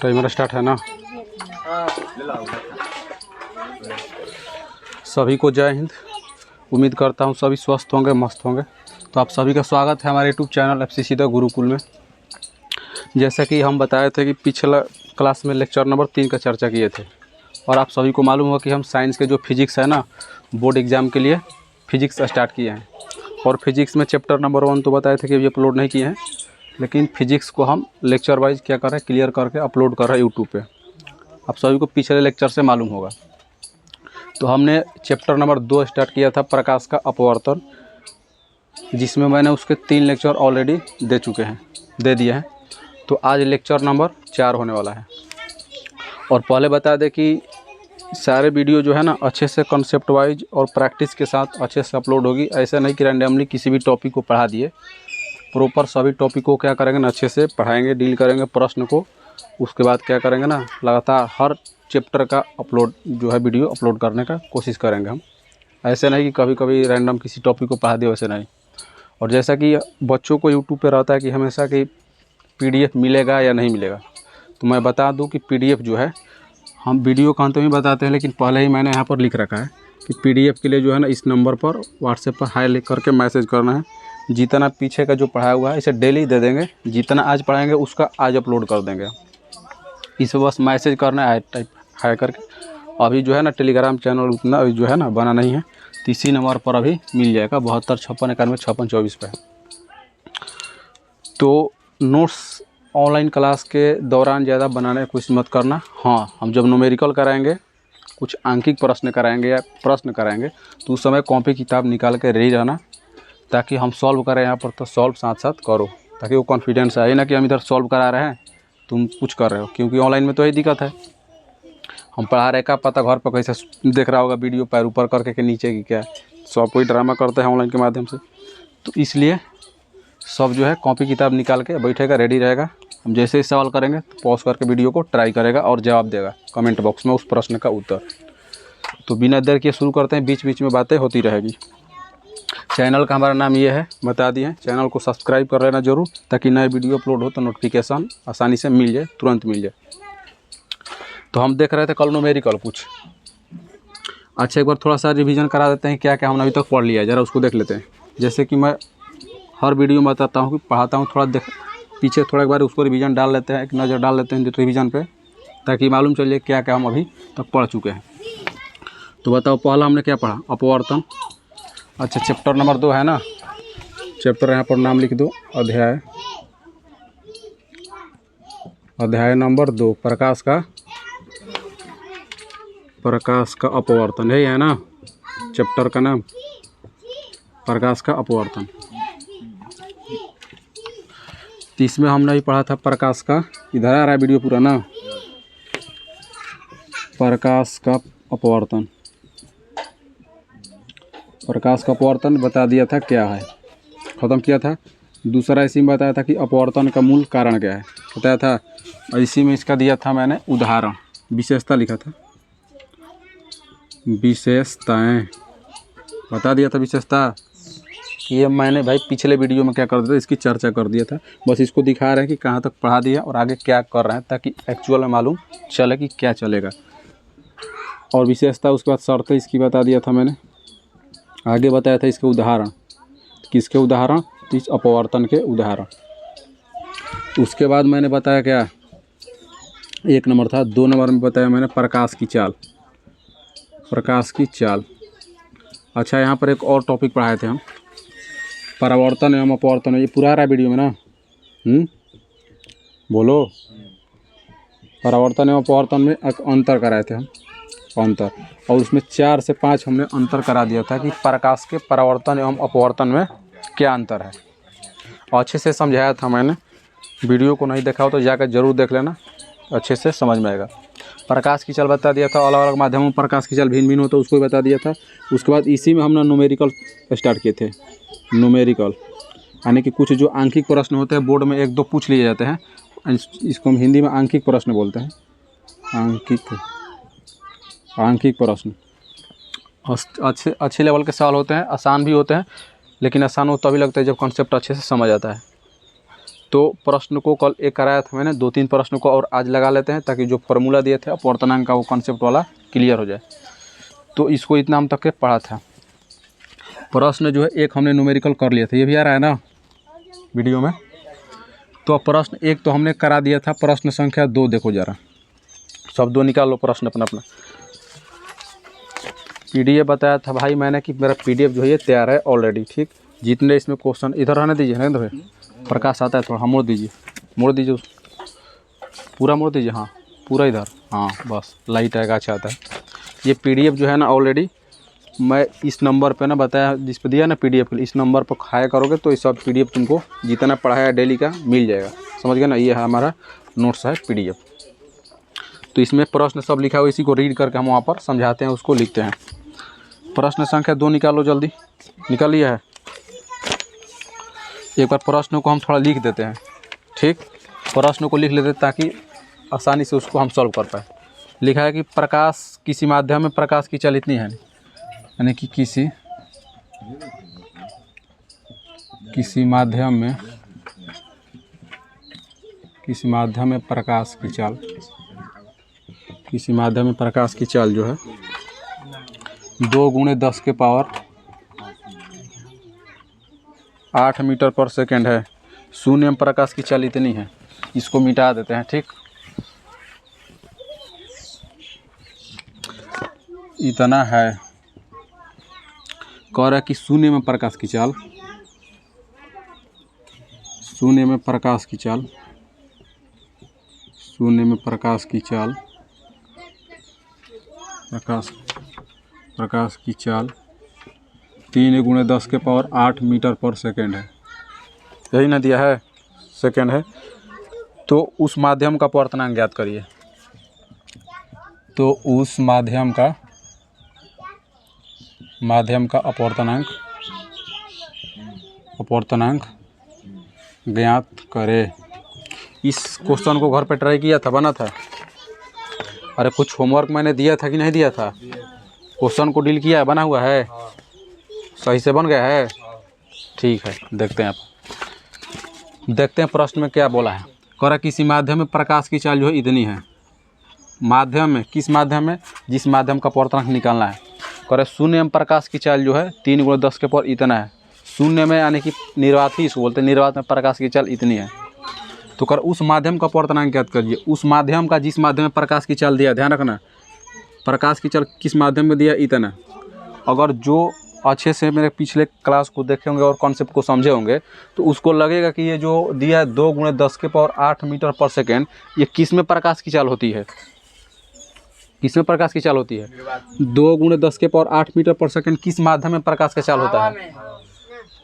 Timer start है ना। सभी को जय हिंद। उम्मीद करता हूँ सभी स्वस्थ होंगे, मस्त होंगे। तो आप सभी का स्वागत है हमारे यूट्यूब चैनल FCC गुरुकुल में। जैसा कि हम बताए थे कि पिछला क्लास में लेक्चर नंबर 3 का चर्चा किए थे, और आप सभी को मालूम होगा कि हम साइंस के जो फिजिक्स है ना, बोर्ड एग्ज़ाम के लिए फिजिक्स स्टार्ट किए हैं। और फिजिक्स में चैप्टर नंबर 1 तो बताए थे कि अभी अपलोड नहीं किए हैं, लेकिन फिजिक्स को हम लेक्चर वाइज क्या कर रहे हैं, क्लियर करके अपलोड कर रहे हैं यूट्यूब पे। आप सभी को पिछले लेक्चर से मालूम होगा। तो हमने चैप्टर नंबर 2 स्टार्ट किया था, प्रकाश का अपवर्तन, जिसमें मैंने उसके 3 लेक्चर ऑलरेडी दे दिए हैं। तो आज लेक्चर नंबर 4 होने वाला है। और पहले बता दें कि सारे वीडियो जो है ना अच्छे से कंसेप्ट वाइज और प्रैक्टिस के साथ अच्छे से अपलोड होगी। ऐसा नहीं कि रैंडमली किसी भी टॉपिक को पढ़ा दिए। प्रॉपर सभी टॉपिक को क्या करेंगे ना, अच्छे से पढ़ाएंगे, डील करेंगे प्रश्न को। उसके बाद क्या करेंगे ना, लगातार हर चैप्टर का अपलोड जो है वीडियो अपलोड करने का कोशिश करेंगे हम। ऐसे नहीं कि कभी कभी रैंडम किसी टॉपिक को पढ़ा दिए, वैसे नहीं। और जैसा कि बच्चों को यूट्यूब पे रहता है कि हमेशा कि PDF मिलेगा या नहीं मिलेगा, तो मैं बता दूं कि PDF जो है हम वीडियो का अंत में बताते हैं, लेकिन पहले ही मैंने यहाँ पर लिख रखा है कि PDF के लिए जो है ना, इस नंबर पर व्हाट्सएप पर हाई लिख करके मैसेज करना है। जितना पीछे का जो पढ़ाया हुआ है इसे डेली दे देंगे, जितना आज पढ़ाएंगे उसका आज अपलोड कर देंगे। इसे बस मैसेज करना है टाइप हाई करके। अभी जो है ना टेलीग्राम चैनल उतना जो है ना बना नहीं है, तो इसी नंबर पर अभी मिल जाएगा 72 56 91 56 24 पे। तो नोट्स ऑनलाइन क्लास के दौरान ज़्यादा बनाने की कोशिश मत करना। हाँ, हम जब न्यूमेरिकल कराएंगे, कुछ आंकिक प्रश्न कराएंगे या प्रश्न कराएंगे, तो उस समय कॉपी किताब निकाल के रेडी रहना, ताकि हम सॉल्व करें यहाँ पर, तो सॉल्व साथ साथ करो, ताकि वो कॉन्फिडेंस आए ना कि हम इधर सॉल्व करा रहे हैं तुम कुछ कर रहे हो। क्योंकि ऑनलाइन में तो यही दिक्कत है, हम पढ़ा रहे का पता घर पर कैसे देख रहा होगा वीडियो, पैर ऊपर करके के नीचे की क्या, सब कोई ड्रामा करते हैं ऑनलाइन के माध्यम से। तो इसलिए सब जो है कॉपी किताब निकाल के बैठेगा, रेडी रहेगा। हम जैसे ही सवाल करेंगे तो पॉज करके वीडियो को ट्राई करेगा और जवाब देगा कमेंट बॉक्स में उस प्रश्न का उत्तर। तो बिना देर के शुरू करते हैं, बीच बीच में बातें होती रहेगी। चैनल का हमारा नाम ये है, बता दिए। चैनल को सब्सक्राइब कर लेना ज़रूर, ताकि नए वीडियो अपलोड हो तो नोटिफिकेशन आसानी से मिल जाए, तुरंत मिल जाए। तो हम देख रहे थे कल न्यूमेरिकल कुछ। अच्छा, एक बार थोड़ा सा रिवीजन करा देते हैं, क्या क्या हमने अभी तक पढ़ लिया है, ज़रा उसको देख लेते हैं। जैसे कि मैं हर वीडियो में बताता हूँ कि पढ़ाता हूँ, थोड़ा पीछे थोड़ा एक बार उसको रिवीजन डाल लेते हैं, एक नज़र डाल लेते हैं रिवीजन पे, ताकि मालूम चलिए क्या क्या हम अभी तक पढ़ चुके हैं। तो बताओ, पहला हमने क्या पढ़ा, अपवर्तन। अच्छा, चैप्टर नंबर 2 है ना, चैप्टर यहाँ पर नाम लिख दो, अध्याय नंबर 2, प्रकाश का अपवर्तन। यही है ना चैप्टर का नाम, प्रकाश का अपवर्तन। तो इसमें हमने भी पढ़ा था प्रकाश का, इधर आ रहा है वीडियो पूरा ना, प्रकाश का अपवर्तन। प्रकाश का अपवर्तन बता दिया था क्या है, ख़त्म किया था। दूसरा इसी में बताया था कि अपवर्तन का मूल कारण क्या है, बताया था। और इसी में इसका दिया था मैंने उदाहरण, विशेषता लिखा था, विशेषताएं बता दिया था। विशेषता ये मैंने भाई पिछले वीडियो में क्या कर दिया था, इसकी चर्चा कर दिया था। बस इसको दिखा रहे हैं कि कहाँ तक पढ़ा दिया और आगे क्या कर रहे हैं, ताकि एक्चुअल में मालूम चले कि क्या चलेगा। और विशेषता उसके बाद शर्तें इसकी बता दिया था मैंने। आगे बताया था इसके उदाहरण, किसके उदाहरण, इस अपवर्तन के उदाहरण। उसके बाद मैंने बताया क्या, 1 नंबर था। 2 नंबर में बताया मैंने प्रकाश की चाल। अच्छा, यहाँ पर एक और टॉपिक पढ़ाए थे हम, परावर्तन एवं अपवर्तन। ये पूरा रहा वीडियो में ना, बोलो। परावर्तन एवं अपवर्तन में एक अंतर कराए थे हम, अंतर। और उसमें 4 से 5 हमने अंतर करा दिया था कि प्रकाश के परावर्तन एवं अपवर्तन में क्या अंतर है। और अच्छे से समझाया था मैंने। वीडियो को नहीं देखा हो तो जाकर ज़रूर देख लेना, अच्छे से समझ में आएगा। प्रकाश की चाल बता दिया था, अलग अलग माध्यमों में प्रकाश की चाल भिन्न भिन्न होता है, उसको भी बता दिया था। उसके बाद इसी में हमने न्यूमेरिकल स्टार्ट किए थे। न्यूमेरिकल यानी कि कुछ जो आंकिक प्रश्न होते हैं, बोर्ड में 1-2 पूछ लिए जाते हैं, इसको हम हिंदी में आंकिक प्रश्न बोलते हैं। आंकिक प्रश्न। अच्छे लेवल के सवाल होते हैं, आसान भी होते हैं, लेकिन आसान वो तभी लगता है जब कॉन्सेप्ट अच्छे से समझ आता है। तो प्रश्न को कल एक कराया था मैंने, 2-3 प्रश्नों को और आज लगा लेते हैं ताकि जो फार्मूला दिए थे अपवर्तनांक का वो कॉन्सेप्ट वाला क्लियर हो जाए। तो इसको इतना हम तक के पढ़ा था। प्रश्न जो है एक हमने न्यूमेरिकल कर लिया था, ये भी आ रहा है ना वीडियो में। तो प्रश्न एक तो हमने करा दिया था, प्रश्न संख्या 2 देखो ज़रा, सब 2 निकाल लो प्रश्न अपना अपना। PDF बताया था भाई मैंने कि मेरा PDF जो है ये तैयार है ऑलरेडी, ठीक। जितने इसमें क्वेश्चन इधर रहने दीजिए ना, इधर प्रकाश आता है थोड़ा, हाँ मोड़ दीजिए, पूरा मोड़ दीजिए, हाँ पूरा इधर, हाँ बस लाइट आएगा, अच्छा आता है। ये PDF जो है ना ऑलरेडी मैं इस नंबर पे ना बताया, जिस पे दिया ना PDF के लिए, इस नंबर पर खाया करोगे तो ये सब PDF तुमको जितना पढ़ाया डेली का मिल जाएगा, समझ गए ना। ये है हमारा नोट्स है PDF। तो इसमें प्रश्न सब लिखा हुआ, इसी को रीड करके हम वहाँ पर समझाते हैं, उसको लिखते हैं। प्रश्न संख्या 2 निकालो जल्दी, निकाल लिया है। एक बार प्रश्न को हम थोड़ा लिख देते हैं, ठीक। प्रश्न को लिख लेते हैं ताकि आसानी से उसको हम सॉल्व कर पाए। लिखा है कि प्रकाश किसी माध्यम में प्रकाश की चाल इतनी है, यानी कि किसी माध्यम में प्रकाश की चाल जो है 2 × 10 के पावर 8 मीटर पर सेकेंड है। शून्य में प्रकाश की चाल इतनी है, इसको मिटा देते हैं, ठीक। इतना है, कह रहा है कि शून्य में प्रकाश की चाल प्रकाश की चाल 3 × 10 के पावर 8 मीटर पर सेकेंड है, यही ना दिया है, सेकेंड है। तो उस माध्यम का अपवर्तनांक ज्ञात करिए। तो उस माध्यम का अपवर्तनांक ज्ञात करें। इस क्वेश्चन को घर पे ट्राई किया था, बना था? अरे कुछ होमवर्क मैंने दिया था कि नहीं दिया था? क्वेश्चन को डील किया है, बना हुआ है, सही से बन गया है, ठीक है। देखते हैं प्रश्न में क्या बोला है। कह रहा किसी माध्यम में प्रकाश की चाल जो है इतनी है। माध्यम में, किस माध्यम में? जिस माध्यम का अपवर्तनांक निकालना है। कह रहा शून्य में प्रकाश की चाल जो है 3 × 10 के पावर इतना है। शून्य में यानी कि निर्वात ही इसको बोलते हैं, निर्वात में प्रकाश की चाल इतनी है। तो कर उस माध्यम का अपवर्तनांक ज्ञात करिए। उस माध्यम का जिस माध्यम में प्रकाश की चाल दिया, ध्यान रखना, प्रकाश की चाल किस माध्यम में दिया, इतना। अगर जो अच्छे से मेरे पिछले क्लास को देखे होंगे और कॉन्सेप्ट को समझे होंगे तो उसको लगेगा कि ये जो दिया है 2 × 10 के पावर 8 मीटर पर सेकेंड, ये किस में प्रकाश की चाल होती है? किस में प्रकाश की चाल होती है? 2 × 10 के पावर 8 मीटर पर सेकेंड किस माध्यम में प्रकाश का चाल होता है?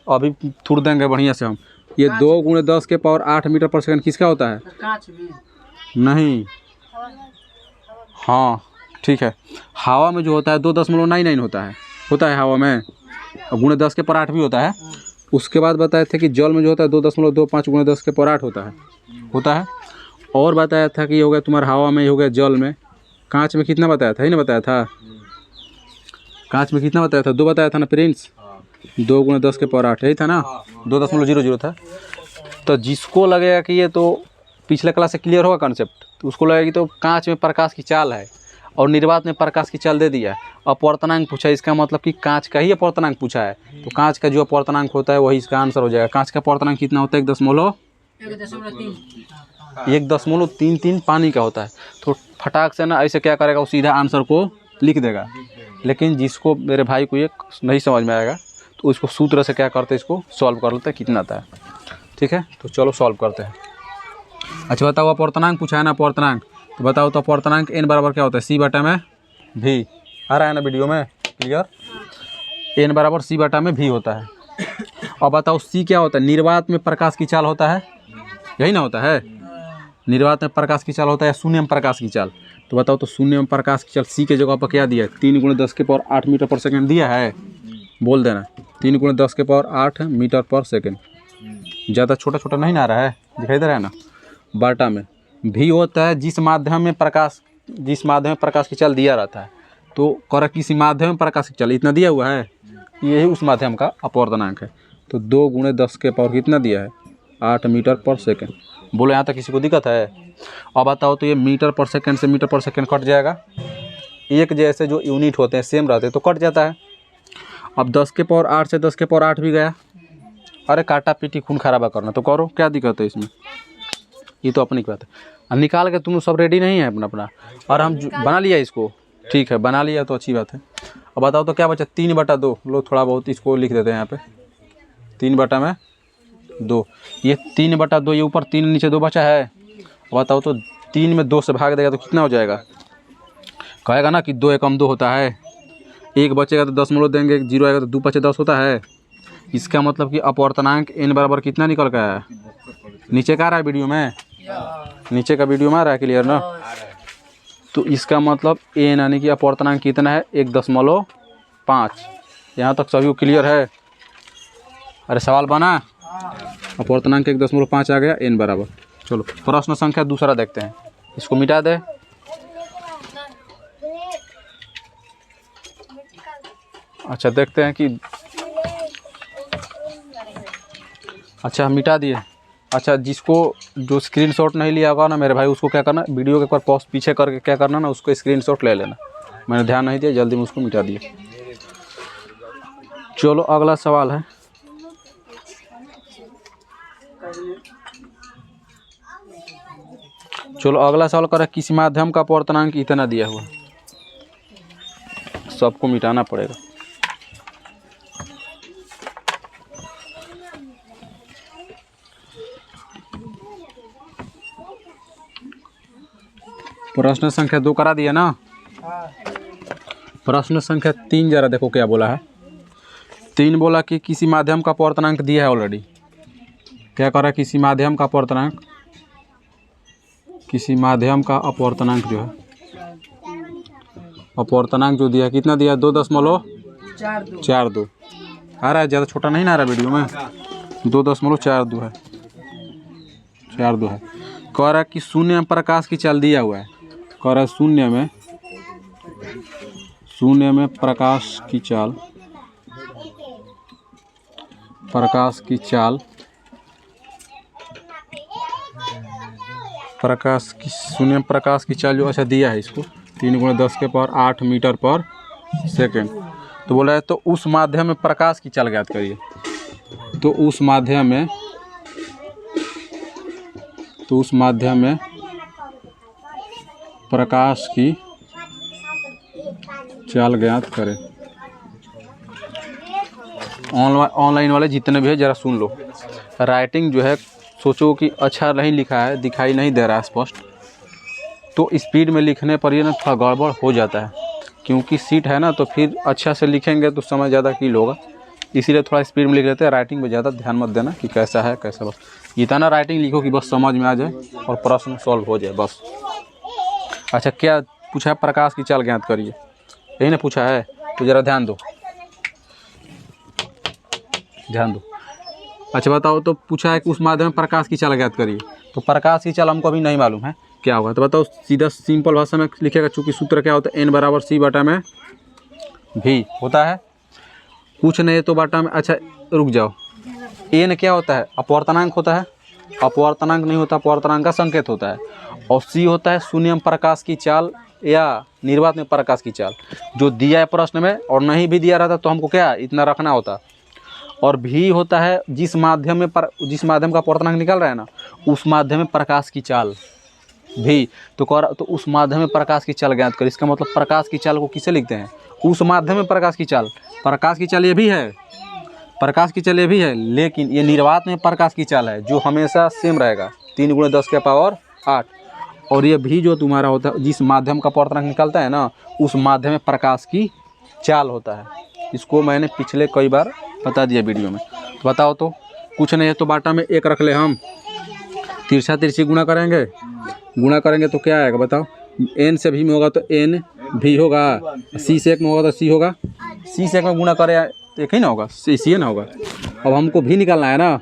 अभी थोड़ देंगे बढ़िया से हम। ये 2 × 10 के पावर 8 मीटर पर सेकेंड किसका होता है? कांच में नहीं, हाँ ठीक है। हवा में जो होता है 2.99 होता है हवा में, और × 10 के पावर 8 भी होता है। उसके बाद बताए थे कि जल में जो होता है 2.25 × 10 के पावर 8 होता है। और बताया था कि हो गया तुम्हारा हवा में, हो गया जल में। कांच में कितना बताया था? ही ना बताया था? कांच में कितना बताया था? 2 बताया था ना प्रिंस, 2 × 10 के पावर 8, यही था ना, 2.00 था। तो जिसको लगेगा कि ये तो पिछले क्लास से क्लियर होगा कॉन्सेप्ट, तो उसको लगेगा कि तो कांच में प्रकाश की चाल है और निर्वात में प्रकाश की चाल दे दिया है। अपवर्तनांक पूछा, इसका मतलब कि कांच का ही अपवर्तनांक पूछा है। तो कांच का जो अपवर्तनांक होता है वही इसका आंसर हो जाएगा। कांच का अपवर्तनांक कितना होता है? 1.33 पानी का होता है। तो फटाक से ना ऐसे क्या करेगा, वो सीधा आंसर को लिख देगा। लेकिन जिसको, मेरे भाई को ये नहीं समझ में आएगा तो उसको सूत्र से क्या करते हैं, इसको सॉल्व कर लेते हैं कितना आता है, ठीक है। तो चलो सॉल्व करते हैं। अच्छा बताओ, अपवर्तनांक पूछा है ना, अपवर्तनांक, तो बताओ तो अपवर्तनांक n बराबर क्या होता है? C/v। आ रहा है ना वीडियो में क्लियर? n बराबर C/v होता है। अब बताओ C क्या होता है? निर्वात में प्रकाश की चाल होता है, यही ना होता है? निर्वात में प्रकाश की चाल होता है या शून्य में प्रकाश की चाल? तो बताओ तो शून्य में प्रकाश की चाल C के जगह पर क्या दिया है? 3 × 10 के पावर 8 मीटर पर सेकेंड दिया है, बोल देना। 3 × 10 के पावर 8 मीटर पर सेकेंड। ज़्यादा छोटा छोटा नहीं ना आ रहा है, दिखाई दे रहा है ना? बाटा में भी होता है जिस माध्यम में प्रकाश की चाल दिया रहता है। तो कर किसी माध्यम में प्रकाश की चाल इतना दिया हुआ है, यही उस माध्यम का अपवर्तनांक है। तो 2 × 10 के पावर कितना दिया है 8 मीटर पर सेकेंड। बोलो यहाँ तक किसी को दिक्कत है? अब बताओ तो ये मीटर पर सेकेंड से मीटर पर सेकेंड कट जाएगा, एक जैसे जो यूनिट होते हैं सेम रहते हैं तो कट जाता है। अब 10 के पावर 8 से 10 के पावर 8 भी गया, अरे काटा पीटी खून खराबा करना तो करो, क्या दिक्कत है इसमें, ये तो अपनी बात है। अब निकाल के तुम सब रेडी नहीं है अपना अपना, और हम बना लिया इसको, ठीक है बना लिया तो अच्छी बात है। अब बताओ तो क्या बचा 3/2, लो थोड़ा बहुत इसको लिख देते हैं यहाँ पे 3/2, ये 3/2, ये ऊपर 3 नीचे 2 बचा है। अब बताओ तो 3 में 2 से भाग देगा तो कितना हो जाएगा, कहेगा ना कि 2 एकम 2 होता है, 1 बचेगा तो 10 देंगे, 0 आएगा तो 2 × 5 = 10 होता है। इसका मतलब कि अपवर्तनांक n बराबर कितना निकल गया है, नीचे का आ रहा है वीडियो में, नीचे का वीडियो में आ रहा है क्लियर ना। तो इसका मतलब n यानी कि अपवर्तनांक कितना है 1.5। यहाँ तक सभी को क्लियर है? अरे सवाल बना, अपवर्तनांक 1.5 आ गया n बराबर। चलो प्रश्न संख्या दूसरा देखते हैं, इसको मिटा दे। अच्छा देखते हैं कि अच्छा मिटा दिए। अच्छा जिसको जो स्क्रीनशॉट नहीं लिया होगा ना मेरे भाई, उसको क्या करना, वीडियो के ऊपर पॉज पीछे करके क्या करना ना, उसको स्क्रीनशॉट ले लेना। मैंने ध्यान नहीं दिया, जल्दी में उसको मिटा दिया। चलो अगला सवाल है, चलो अगला सवाल करें, किसी माध्यम का अपवर्तनांक इतना दिया हुआ, सबको मिटाना पड़ेगा। प्रश्न संख्या 2 करा दिया ना, प्रश्न संख्या 3 जरा देखो क्या बोला है। 3 बोला कि किसी माध्यम का अपवर्तनांक दिया है ऑलरेडी, क्या करा किसी माध्यम का अपवर्तनांक, किसी माध्यम का अपवर्तनांक जो है, अपवर्तनांक जो दिया है कितना दिया है 2.42 आ रहा है, ज़्यादा छोटा नहीं ना आ रहा वीडियो में, 2.42 है, 42 है। कह रहा है कि शून्य में प्रकाश की चाल दिया हुआ है, कह रहा है शून्य में प्रकाश की चाल, शून्य में प्रकाश की चाल जो अच्छा दिया है इसको 3 × 10 के पावर 8 मीटर पर सेकेंड। तो बोला है तो उस माध्यम में प्रकाश की चाल ज्ञात करिए। तो उस माध्यम में प्रकाश की चाल ज्ञात करें। ऑनलाइन वाले जितने भी है जरा सुन लो, राइटिंग जो है सोचो कि अच्छा नहीं लिखा है, दिखाई नहीं दे रहा है स्पष्ट, तो स्पीड में लिखने पर ये ना थोड़ा गड़बड़ हो जाता है, क्योंकि सीट है ना, तो फिर अच्छा से लिखेंगे तो समय ज़्यादा कील होगा, इसीलिए थोड़ा स्पीड में लिख लेते हैं। राइटिंग में ज़्यादा ध्यान मत देना कि कैसा है कैसा, बस इतना राइटिंग लिखो कि बस समझ में आ जाए और प्रश्न सॉल्व हो जाए बस। अच्छा क्या पूछा है, प्रकाश की चाल ज्ञात करिए, यही ना पूछा है, तो ज़रा ध्यान दो। अच्छा बताओ तो पूछा है कि उस माध्यम में प्रकाश की चाल ज्ञात करिए, तो प्रकाश की चाल हमको अभी नहीं मालूम है क्या होगा, तो बताओ सीधा सिंपल भाषा में लिखेगा, चूँकि सूत्र क्या होता है n = c/v होता है, कुछ नहीं तो बाटा में। अच्छा रुक जाओ, n क्या होता है, अपवर्तनांक होता है, अपवर्तनांक नहीं होता, अपवर्तनांक का संकेत होता है, और c होता है शून्य में प्रकाश की चाल या निर्वात में प्रकाश की चाल, जो दिया है प्रश्न में, और नहीं भी दिया रहता तो हमको क्या इतना रखना होता। और भी होता है जिस माध्यम का अपवर्तनांक निकल रहा है ना, उस माध्यम में प्रकाश की चाल भी, तो उस माध्यम में प्रकाश की चाल ज्ञात कर। इसका मतलब प्रकाश की चाल को किसे लिखते हैं, उस माध्यम में प्रकाश की चाल। प्रकाश की चाल ये भी है, लेकिन ये निर्वात में प्रकाश की चाल है जो हमेशा सेम रहेगा 3 × 10 के पावर 8। और ये भी जो तुम्हारा होता है, जिस माध्यम का अपवर्तनांक निकलता है ना, उस माध्यम में प्रकाश की चाल होता है। इसको मैंने पिछले कई बार बता दिया वीडियो में। तो बताओ तो कुछ नहीं है तो बाटा में 1 रख ले, हम तिरछा तिरछी गुणा करेंगे तो क्या आएगा बताओ, n से भी में होगा तो n भी होगा, c से 1 में होगा तो c होगा, c से 1 में गुणा करें तो एक ही ना होगा, c ना होगा। अब हमको भी निकालना है ना,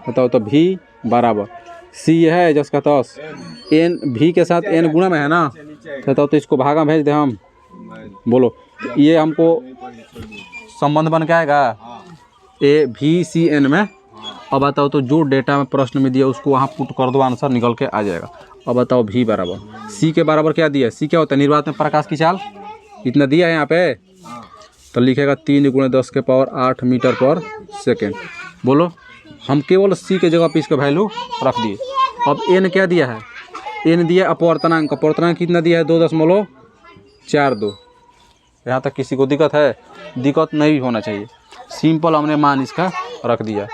बताओ तो v बराबर c है जिसका 10, n भी के साथ n गुणा में है ना, बताओ तो इसको भागा भेज दे हम, बोलो। तो ये हमको संबंध बन के आएगा AVCN में। अब बताओ तो जो डेटा में प्रश्न में दिया उसको वहाँ पुट कर दो, आंसर निकल के आ जाएगा। अब बताओ V बराबर C के बराबर क्या दिया है? C क्या होता है? निर्वात में प्रकाश की चाल इतना दिया है यहाँ पे, तो लिखेगा 3 × 10⁸ मीटर पर सेकेंड। बोलो, हम केवल C के जगह पे इसका वैल्यू रख दिए। अब N क्या दिया है? N दिया अपवर्तनांक। अपवर्तनांक कितना दिया है? 2.42। यहाँ तक किसी को दिक्कत है? दिक्कत नहीं होना चाहिए, सिंपल हमने मान इसका रख दिया।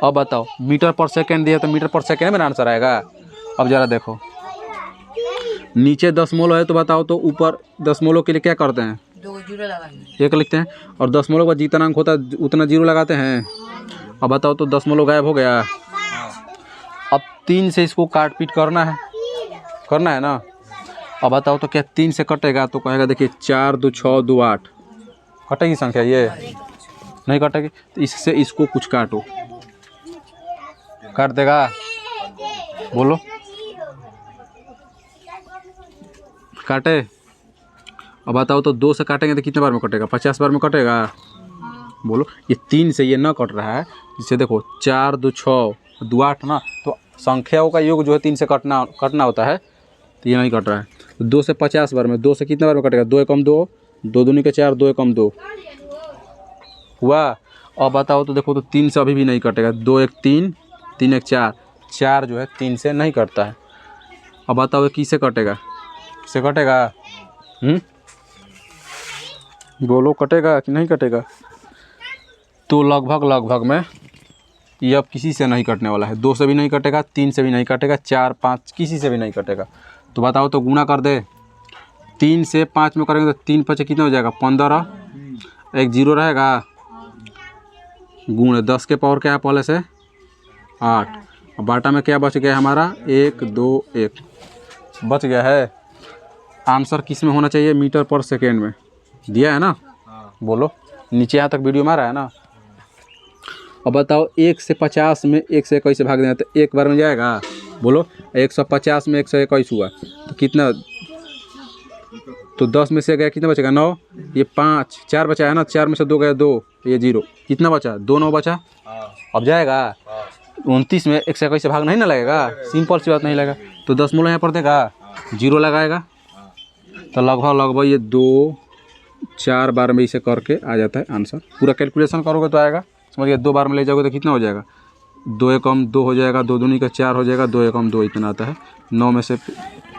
अब बताओ मीटर पर सेकेंड दिया तो मीटर पर सेकेंड में आंसर आएगा। अब ज़रा देखो, नीचे दशमलव है तो बताओ तो ऊपर दशमलव के लिए क्या करते हैं? 2 जीरो लगाएंगे, 1 लिखते हैं, और दशमलव का जितना अंक होता है उतना जीरो लगाते हैं। अब बताओ तो दशमलव गायब हो गया। अब 3 से इसको काट पीट करना है ना। अब बताओ तो क्या 3 से कटेगा? तो कहेगा देखिए 4 2 6 2 8 कटेगी संख्या? ये नहीं कटेगी। तो इससे इसको कुछ काटो, काट देगा? बोलो, काटे? अब बताओ तो 2 से काटेंगे तो कितने बार में कटेगा? 50 बार में कटेगा? बोलो, ये 3 से ये न कट रहा है। जिसे देखो 4 2 6 2 8 ना, तो संख्याओं का योग जो है 3 से कटना होता है, तो ये नहीं कट रहा है। तो 2 से 50 बार में, 2 से कितने बार में कटेगा? 2 एकम 2, 2 दूनी के 4, 2 एकम 2 हुआ। अब बताओ तो देखो तो 3 से अभी भी नहीं कटेगा। 2 1 3, 3 1 4, 4 जो है 3 से नहीं कटता है। अब बताओ ये किससे कटेगा? किससे कटेगा? बोलो, कटेगा कि नहीं कटेगा? तो लगभग में ये अब किसी से नहीं कटने वाला है। 2 से भी नहीं कटेगा, 3 से भी नहीं कटेगा, 4 5 किसी से भी नहीं कटेगा। तो बताओ तो गुणा कर दे। 3 से 5 में करेंगे तो 3 5 कितना हो जाएगा? 15। एक जीरो रहेगा, गुण 10 के पावर क्या है पहले से? 8। और बाटा में क्या बच गया हमारा? 1 2 1 बच गया है। आंसर किस में होना चाहिए? मीटर पर सेकेंड में दिया है ना। बोलो, नीचे यहाँ तक वीडियो में आ रहा है ना। अब बताओ 1 से 50 में 1 से 21 से भाग देना तो 1 बार में जाएगा? बोलो, 150 में 121 हुआ तो कितना? तो 10 में से गया कितना बचेगा? 9। ये 5 4 बचा है ना, 4 में से 2 गया 2, ये 0, कितना बचा? 2 9 बचा। अब जाएगा 29 में 1 से 21 से भाग नहीं ना लगेगा? सिंपल सी बात, नहीं लगेगा तो दशमलव यहाँ पर देगा, 0 लगाएगा। तो लगभग ये 2 4 बार में इसे करके आ जाता है आंसर। पूरा कैलकुलेशन करोगे तो आएगा, समझिए। 2 बार में ले जाओगे तो कितना हो जाएगा? 2 एकम 2 हो जाएगा, 2 दूनी का 4 हो जाएगा, 2 एकम 2 इतना आता है। 9 में से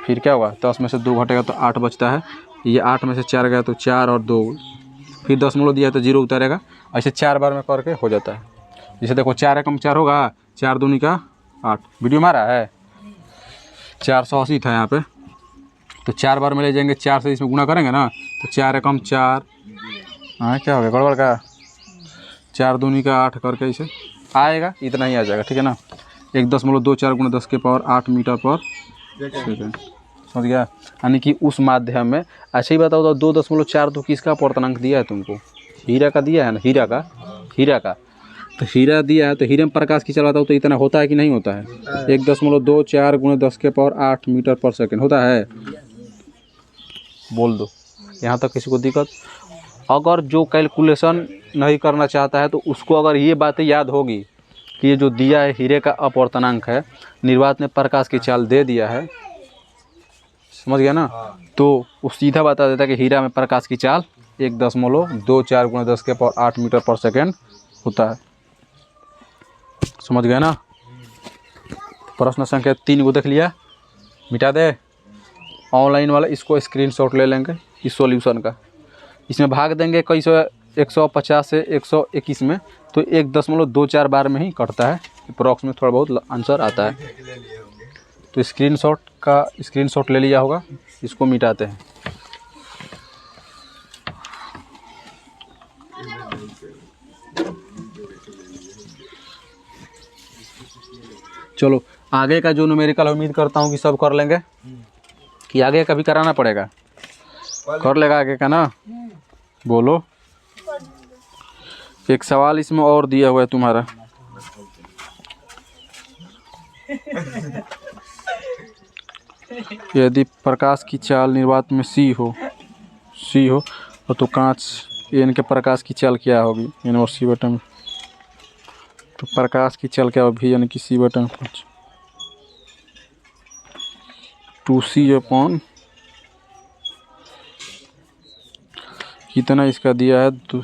फिर क्या होगा? 10 में से 2 घटेगा तो 8 बचता है। ये 8 में से 4 गया तो 4 और 2, फिर दशमलव दिया तो 0 उतारेगा। ऐसे 4 बार में करके हो जाता है। जैसे देखो 4 एकम 4 होगा, 4 दूनी का 8। वीडियो में आ रहा है? 480 था यहाँ पे, तो 4 बार में ले जाएंगे। 4 से इसमें गुणा करेंगे ना, तो 4 एकम 4, हाँ क्या हो गया गड़बड़ का? 4 दूनी का 8 करके इसे आएगा, इतना ही आ जाएगा, ठीक है ना। 1.24 × 10 के पावर 8 मीटर पर सेकेंड, समझ गया? यानी कि उस माध्यम में। अच्छा ही बताओ तो 2.4 तो किसका अपवर्तनांक दिया है तुमको? हीरा का दिया है ना, हीरा का। तो हीरा दिया है तो हीरे में प्रकाश की चलाता हो तो इतना होता है कि नहीं होता है? 1.24 × 10 के पावर 8 मीटर पर सेकेंड होता है। बोल दो, यहाँ तक किसी को दिक्कत? अगर जो कैलकुलेशन नहीं करना चाहता है तो उसको अगर ये बातें याद होगी कि ये जो दिया है हीरे का अपवर्तनांक है, निर्वात में प्रकाश की चाल दे दिया है, समझ गया ना, तो वो सीधा बता देता है कि हीरा में प्रकाश की चाल 1.24 × 10 के पावर 8 मीटर पर सेकेंड होता है। समझ गया ना। प्रश्न संख्या 3 को देख लिया, मिटा दे। ऑनलाइन वाला इसको स्क्रीनशॉट ले लेंगे इस सॉल्यूशन का। इसमें भाग देंगे कई सौ 150 से 121 में, तो 1.24 बार में ही कटता है। अप्रॉक्स में थोड़ा बहुत आंसर आता है। तो स्क्रीनशॉट ले लिया होगा, इसको मिटाते हैं। चलो आगे का जो न्यूमेरिकल उम्मीद करता हूँ कि सब कर लेंगे, कि आगे कभी कराना पड़ेगा? कर लेगा आगे का ना। बोलो, एक सवाल इसमें और दिया हुआ है तुम्हारा। यदि प्रकाश की चाल निर्वात में C हो सी हो और तो कांच एन के प्रकाश की चाल क्या होगी एन और सी बटा में, तो प्रकाश की चाल क्या होगी यानी कि सी बटा में 2c अपॉन कितना इसका दिया है तो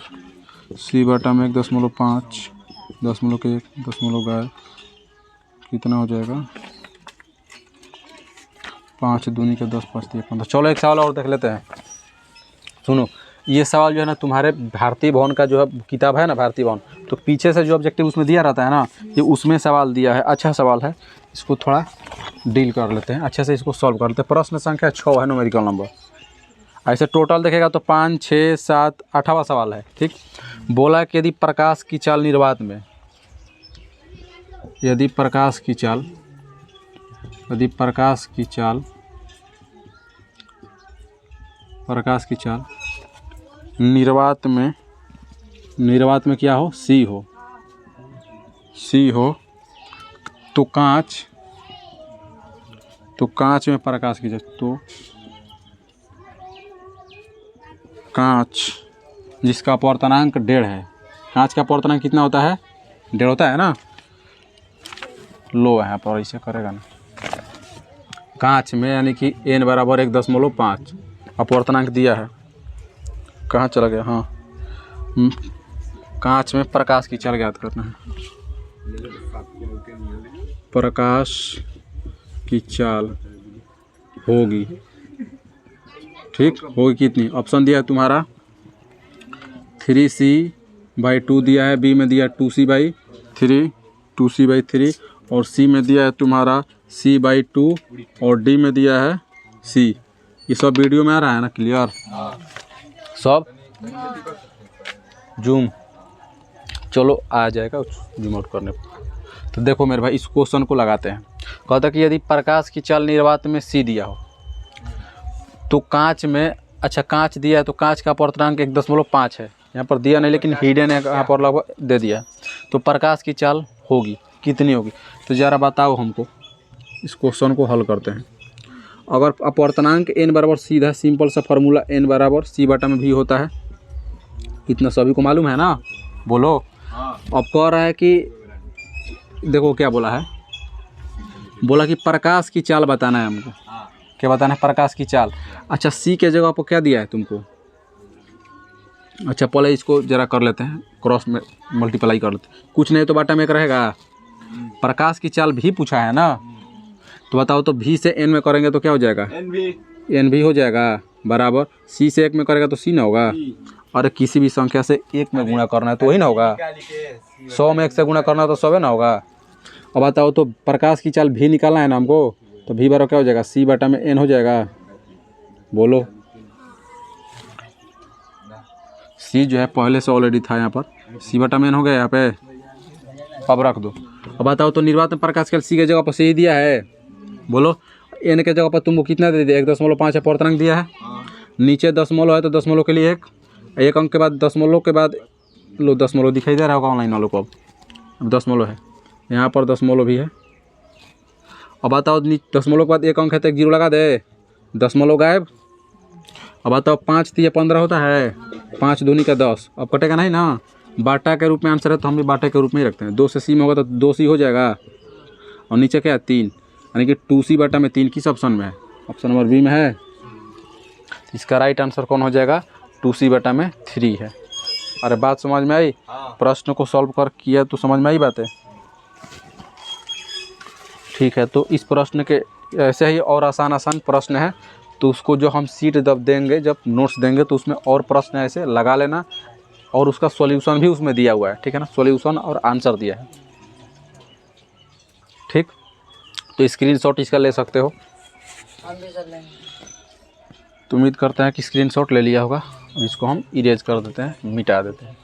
सी बटा में 1.5 1.1 1 कितना हो जाएगा 5 दूनी का 10 5 3 15। चलो एक सवाल और देख लेते हैं। सुनो, ये सवाल जो है ना तुम्हारे भारतीय भवन का जो है किताब है ना भारतीय भवन, तो पीछे से जो ऑब्जेक्टिव उसमें दिया रहता है ना, ये उसमें सवाल दिया है। अच्छा सवाल है, इसको थोड़ा डील कर लेते हैं, अच्छे से इसको सॉल्व कर लेते हैं। प्रश्न संख्या 6 है न्यूमेरिकल नंबर। ऐसे टोटल देखेगा तो 5 6 7 8वां सवाल है। ठीक, बोला कि यदि प्रकाश की चाल निर्वात में, यदि प्रकाश की चाल निर्वात में क्या हो सी हो तो कांच में प्रकाश की चाल, तो कांच जिसका अपवर्तनांक 1.5 है, कांच का अपवर्तनांक कितना होता है 1.5 होता है ना, लो यहाँ पर ऐसे करेगा ना, कांच में यानी कि n बराबर 1.5 अपवर्तनांक दिया है। कहाँ चला गया, हाँ, कांच में प्रकाश की चाल ज्ञात करना है। प्रकाश की चाल होगी, ठीक, होगी कितनी, ऑप्शन दिया है तुम्हारा 3c/2 दिया है, बी में दिया 2c/3 और सी में दिया है तुम्हारा c/2 और डी में दिया है c। ये सब वीडियो में आ रहा है ना, क्लियर सब, जूम, चलो आ जाएगा जूम आउट करने पर। तो देखो मेरे भाई इस क्वेश्चन को लगाते हैं। कहता कि यदि प्रकाश की चाल निर्वात में सी दिया हो तो कांच में, अच्छा कांच दिया है तो कांच का अपवर्तनांक 1.5 है, यहाँ पर दिया नहीं लेकिन हिडन है, यहाँ पर लगभग दे दिया। तो प्रकाश की चाल होगी कितनी होगी, तो ज़रा बताओ हमको। इस क्वेश्चन को हल करते हैं। अगर अपवर्तनांक n बराबर सीधा सिंपल सा फार्मूला n बराबर c बटा में भी होता है, इतना सभी को मालूम है ना, बोलो। अब कह रहा है कि देखो क्या बोला है, बोला कि प्रकाश की चाल बताना है हमको। क्या बताना है, प्रकाश की चाल। अच्छा c के जगह पर क्या दिया है तुमको, अच्छा पहले इसको जरा कर लेते हैं, क्रॉस में मल्टीप्लाई कर लेते हैं, कुछ नहीं तो बटा में एक रहेगा। प्रकाश की चाल भी पूछा है ना, तो बताओ तो v से n में करेंगे तो क्या हो जाएगा, n भी हो जाएगा बराबर, c से 1 में करेगा तो c ना होगा। अरे किसी भी संख्या से 1 में गुणा करना है तो वही ना होगा, 100 में 1 से गुणा करना है तो 100 ना होगा। अब बताओ तो प्रकाश की चाल भी निकालना है ना हमको, तो v बराबर क्या हो जाएगा, c बटा में n हो जाएगा। बोलो, c जो है पहले से ऑलरेडी था यहाँ पर, c बटा में n हो गया यहाँ पे, अब रख दो। अब बताओ तो निर्वात में प्रकाश की c के जगह पर c दिया है, बोलो n के जगह पर तुमको कितना दे दिया, 1.5 अपवर्तनांक दिया है, नीचे दशमलव है तो दशमलव के लिए एक अंक के बाद दशमलव के बाद लो, दशमलव दिखाई दे रहा होगा ऑनलाइन वालों को। अब दशमलव है, यहाँ पर दशमलव भी है। अब बताओ दशमलव के बाद एक अंक है तो 1 जीरो लगा दे, दशमलव गायब। अब बताओ 5 3 15 होता है, 5 दूनी का 10, अब कटेगा नहीं ना, बाटा के रूप में आंसर है तो हम भी बाटा के रूप में ही रखते हैं। 2 से सी में होगा तो 2c हो जाएगा, और नीचे क्या है 3, यानी कि 2c बटा में 3 किस ऑप्शन में है, ऑप्शन नंबर बी में है। इसका राइट आंसर कौन हो जाएगा, 2c बटा में 3 है। अरे बात समझ में आई, प्रश्न को सॉल्व कर किया तो समझ में आई बात है, ठीक है। तो इस प्रश्न के ऐसे ही और आसान प्रश्न है, तो उसको जो हम सीट जब देंगे, जब नोट्स देंगे तो उसमें और प्रश्न ऐसे लगा लेना, और उसका सॉल्यूशन भी उसमें दिया हुआ है, ठीक है ना, सॉल्यूशन और आंसर दिया है, ठीक। तो स्क्रीनशॉट इसका ले सकते हो, तो उम्मीद करते हैं कि स्क्रीनशॉट ले लिया होगा। अब इसको हम इरेज कर देते हैं, मिटा देते हैं।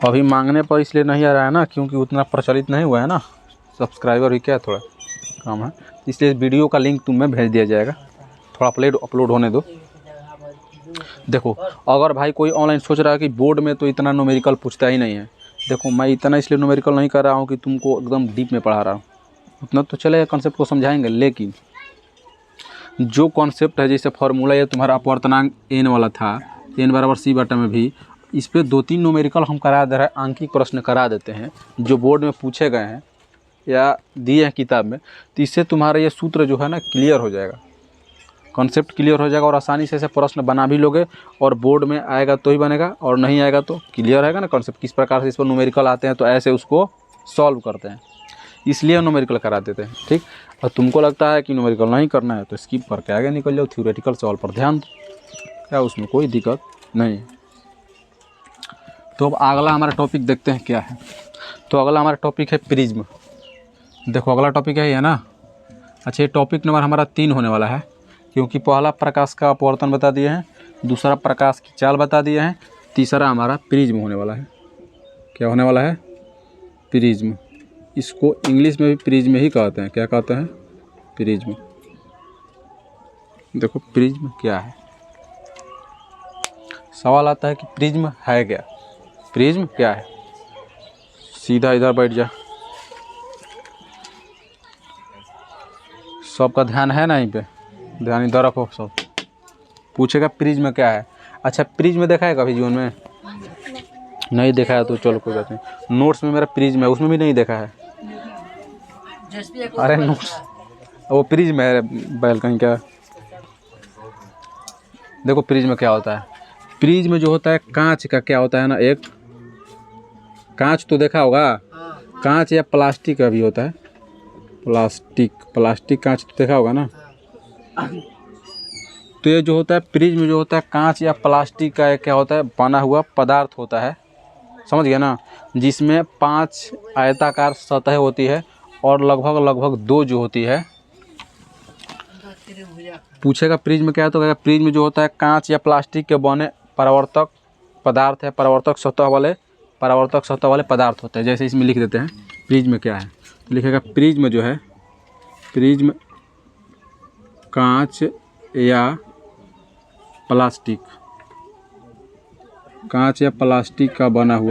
अभी मांगने पर इसलिए नहीं आ रहा है ना, क्योंकि उतना प्रचलित नहीं हुआ है ना, सब्सक्राइबर ही क्या थोड़ा कम है, इसलिए वीडियो का लिंक तुम्हें भेज दिया जाएगा, थोड़ा अपलोड होने दो। देखो अगर भाई कोई ऑनलाइन सोच रहा है कि बोर्ड में तो इतना न्यूमेरिकल पूछता ही नहीं है, देखो मैं इतना इसलिए न्यूमेरिकल नहीं कर रहा हूँ कि तुमको एकदम डीप में पढ़ा रहा हूँ, उतना तो चलेगा, कॉन्सेप्ट को समझाएंगे, लेकिन जो कॉन्सेप्ट है जैसे फार्मूला ये तुम्हारा अपवर्तनांक n वाला था, n बराबर c बटा में भी, इस पर 2-3 न्यूमेरिकल हम करा दे रहे हैं, आंकिक प्रश्न करा देते हैं जो बोर्ड में पूछे गए हैं या दिए हैं किताब में। तो इससे तुम्हारा ये सूत्र जो है ना क्लियर हो जाएगा, कॉन्सेप्ट क्लियर हो जाएगा और आसानी से ऐसे प्रश्न बना भी लोगे और बोर्ड में आएगा तो ही बनेगा और नहीं आएगा तो क्लियर रहेगा ना कॉन्सेप्ट किस प्रकार से इस पर न्यूमेरिकल आते हैं, तो ऐसे उसको सॉल्व करते हैं, इसलिए न्यूमेरिकल करा देते हैं। ठीक, और तुमको लगता है कि न्यूमेरिकल नहीं करना है तो स्किप करके आगे निकल जाओ, थ्योरेटिकल सॉल्व पर ध्यान दो, क्या उसमें कोई दिक्कत नहीं है। तो अब अगला हमारा टॉपिक देखते हैं क्या है। तो अगला हमारा टॉपिक है प्रिज्म। देखो अगला टॉपिक है ये ना। अच्छा, ये टॉपिक नंबर हमारा 3 होने वाला है, क्योंकि पहला प्रकाश का अपवर्तन बता दिए हैं, दूसरा प्रकाश की चाल बता दिए हैं, तीसरा हमारा प्रिज्म होने वाला है। क्या होने वाला है? प्रिज्म। इसको इंग्लिश में भी प्रिज्म ही कहते हैं। क्या कहते हैं? प्रिज्म। देखो प्रिज्म क्या है, सवाल आता है कि प्रिज्म है क्या, प्रिज्म क्या है। सीधा इधर बैठ जा, सबका ध्यान है ना, यहीं पे ध्यान इधर रखो सब। पूछेगा प्रिज्म क्या है। अच्छा, प्रिज्म देखा है कभी जीवन में? नहीं देखा है तो चलो कोई बात नहीं, नोट्स में मेरा प्रिज्म है, उसमें भी नहीं देखा है। अरे नोट्स वो प्रिज्म है बैल कहीं का। देखो प्रिज्म क्या होता है। प्रिज्म जो होता है कांच का, क्या होता है ना, एक कांच तो देखा होगा, कांच या प्लास्टिक का भी होता है, प्लास्टिक कांच तो देखा होगा ना। तो ये जो होता है प्रिज्म जो होता है कांच या प्लास्टिक का क्या होता है, बना हुआ पदार्थ होता है, समझ गया ना, जिसमें 5 आयताकार सतह होती है और लगभग 2 जो होती है। पूछेगा प्रिज्म क्या है तो कहेगा प्रिज्म जो होता है कांच या प्लास्टिक के बने परावर्तक पदार्थ है, परावर्तक सतह वाले पदार्थ होते हैं। जैसे इसमें लिख देते हैं प्रिज्म क्या है, तो लिखेगा प्रिज्म जो है, प्रिज्म कांच या प्लास्टिक का बना हुआ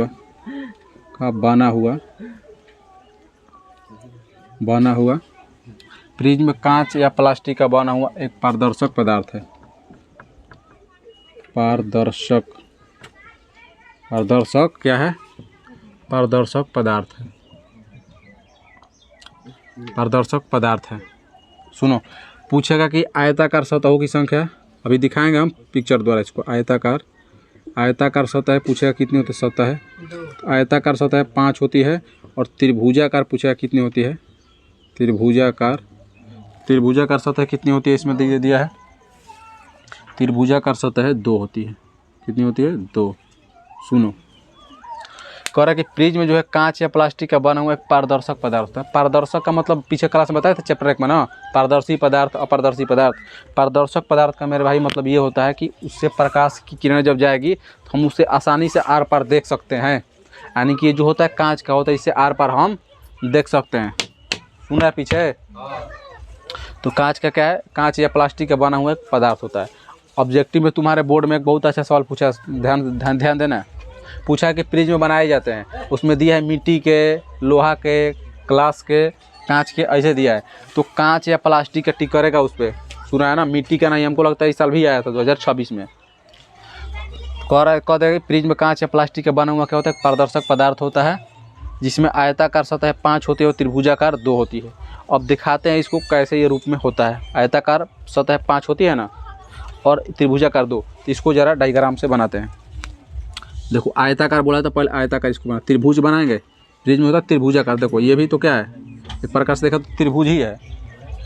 प्रिज्म कांच या प्लास्टिक का बना हुआ एक पारदर्शक पदार्थ है। पारदर्शक क्या है? पारदर्शक पदार्थ है। सुनो, पूछेगा कि आयताकार सतहों की संख्या, अभी दिखाएंगे हम पिक्चर द्वारा इसको। आयताकार सतह पूछेगा कितनी होती है सतह, आयताकार सतह 5 होती है, और त्रिभुजाकार पूछेगा कितनी होती है, त्रिभुजाकार सतह कितनी होती है, इसमें दिया है त्रिभुजाकार सतह 2 होती है। कितनी होती है? 2। सुनो, कह रहा है कि प्रिज्म जो है कांच या प्लास्टिक का बना हुआ एक पारदर्शक पदार्थ है। पारदर्शक का मतलब पीछे क्लास में बताया था चैप्टर 1 में ना, पारदर्शी पदार्थ, अपारदर्शी पदार्थ। पारदर्शक पदार्थ का मेरे भाई मतलब ये होता है कि उससे प्रकाश की किरणें जब जाएगी तो हम उससे आसानी से आर पार देख सकते हैं, यानी कि ये जो होता है कांच का होता है, इससे आर पार हम देख सकते हैं। सुन रहा है पीछे? तो कांच का क्या है? कांच या प्लास्टिक का बना हुआ एक पदार्थ होता है। ऑब्जेक्टिव में तुम्हारे बोर्ड में एक बहुत अच्छा सवाल पूछा, ध्यान देना। पूछा है कि प्रिज्म बनाए जाते हैं, उसमें दिया है मिट्टी के, लोहा के, ग्लास के, कांच के, ऐसे दिया है। तो कांच या प्लास्टिक का टिक करेगा उस पर। सुना है ना, मिट्टी का नहीं, हमको लगता है इस साल भी आया था 2026 में। कह देगा प्रिज्म कांच या प्लास्टिक का बना हुआ क्या होता है? पारदर्शक पदार्थ होता है, जिसमें आयताकार सतह 5 होती है और त्रिभुजाकार 2 होती है। अब दिखाते हैं इसको कैसे ये रूप में होता है। आयताकार सतह 5 होती है ना, और त्रिभुजाकार 2, तो इसको ज़रा डायग्राम से बनाते हैं। देखो आयताकार बोला था, पहले आयताकार इसको बना, त्रिभुज बनाएंगे, प्रिज्म होता है त्रिभुजाकार। देखो ये भी तो क्या है, एक प्रकार से देखा तो त्रिभुज ही है,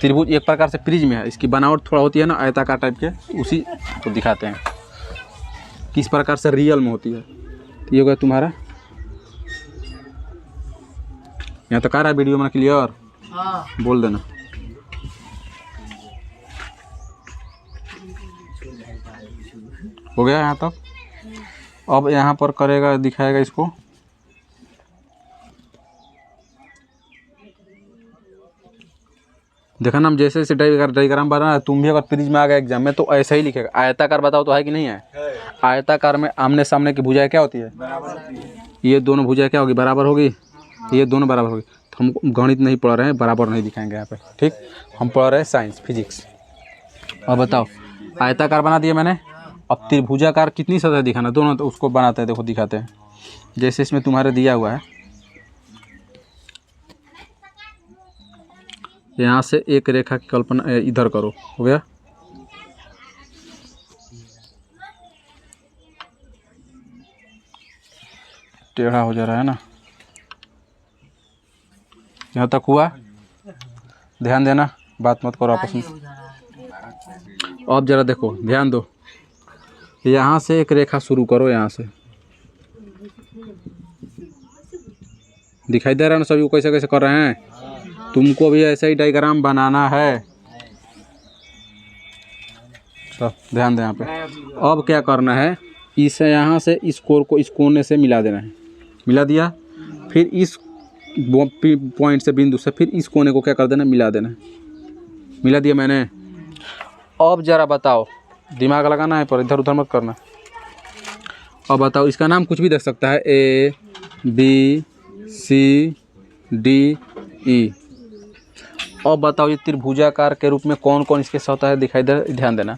त्रिभुज एक प्रकार से प्रिज्म है। इसकी बनावट थोड़ा होती है ना आयताकार टाइप के, उसी को दिखाते हैं किस प्रकार से रियल में होती है। तो ये होगा तुम्हारा, यहाँ तक आ रहा है वीडियो में क्लियर? हाँ। बोल देना। हो गया यहाँ तक? अब यहाँ पर करेगा, दिखाएगा इसको। देखा ना, हम जैसे जैसे डायग्राम बना है, तुम भी अगर प्रिज्म में आ गया एग्जाम में तो ऐसा ही लिखेगा। आयताकार बताओ तो है कि नहीं है? आयताकार में आमने सामने की भुजाएं क्या होती है? ये दोनों भुजाएं क्या होगी? बराबर होगी। ये दोनों बराबर होगी। तो हम गणित नहीं पढ़ रहे हैं, बराबर नहीं दिखाएंगे यहाँ पे, ठीक। हम पढ़ रहे हैं साइंस, फिजिक्स। और बताओ, आयताकार बना दिया मैंने। अब त्रिभुजाकार कितनी सतह दिखाना, दोनों, तो उसको बनाते हैं, देखो दिखाते हैं। जैसे इसमें तुम्हारे दिया हुआ है, यहाँ से एक रेखा की कल्पना इधर करो, हो गया। टेढ़ा हो जा रहा है ना, यहाँ तक हुआ। ध्यान देना, बात मत करो आपस में। अब जरा देखो, ध्यान दो, यहाँ से एक रेखा शुरू करो, यहाँ से। दिखाई दे रहा है ना सभी को कैसे कैसे कर रहे हैं? तुमको भी ऐसा ही डायग्राम बनाना है। तो ध्यान दे यहाँ पे। अब क्या करना है, इसे यहाँ से इस कोर को इस कोने से मिला देना है। मिला दिया, फिर इस पॉइंट से, बिंदु से, फिर इस कोने को क्या कर देना, मिला देना है। मिला दिया मैंने। अब जरा बताओ, दिमाग लगाना है पर इधर उधर मत करना। अब बताओ, इसका नाम कुछ भी दे सकता है, A B C D E. अब बताओ, ये त्रिभुजाकार के रूप में कौन कौन इसके सतह है दिखाई दे, ध्यान देना।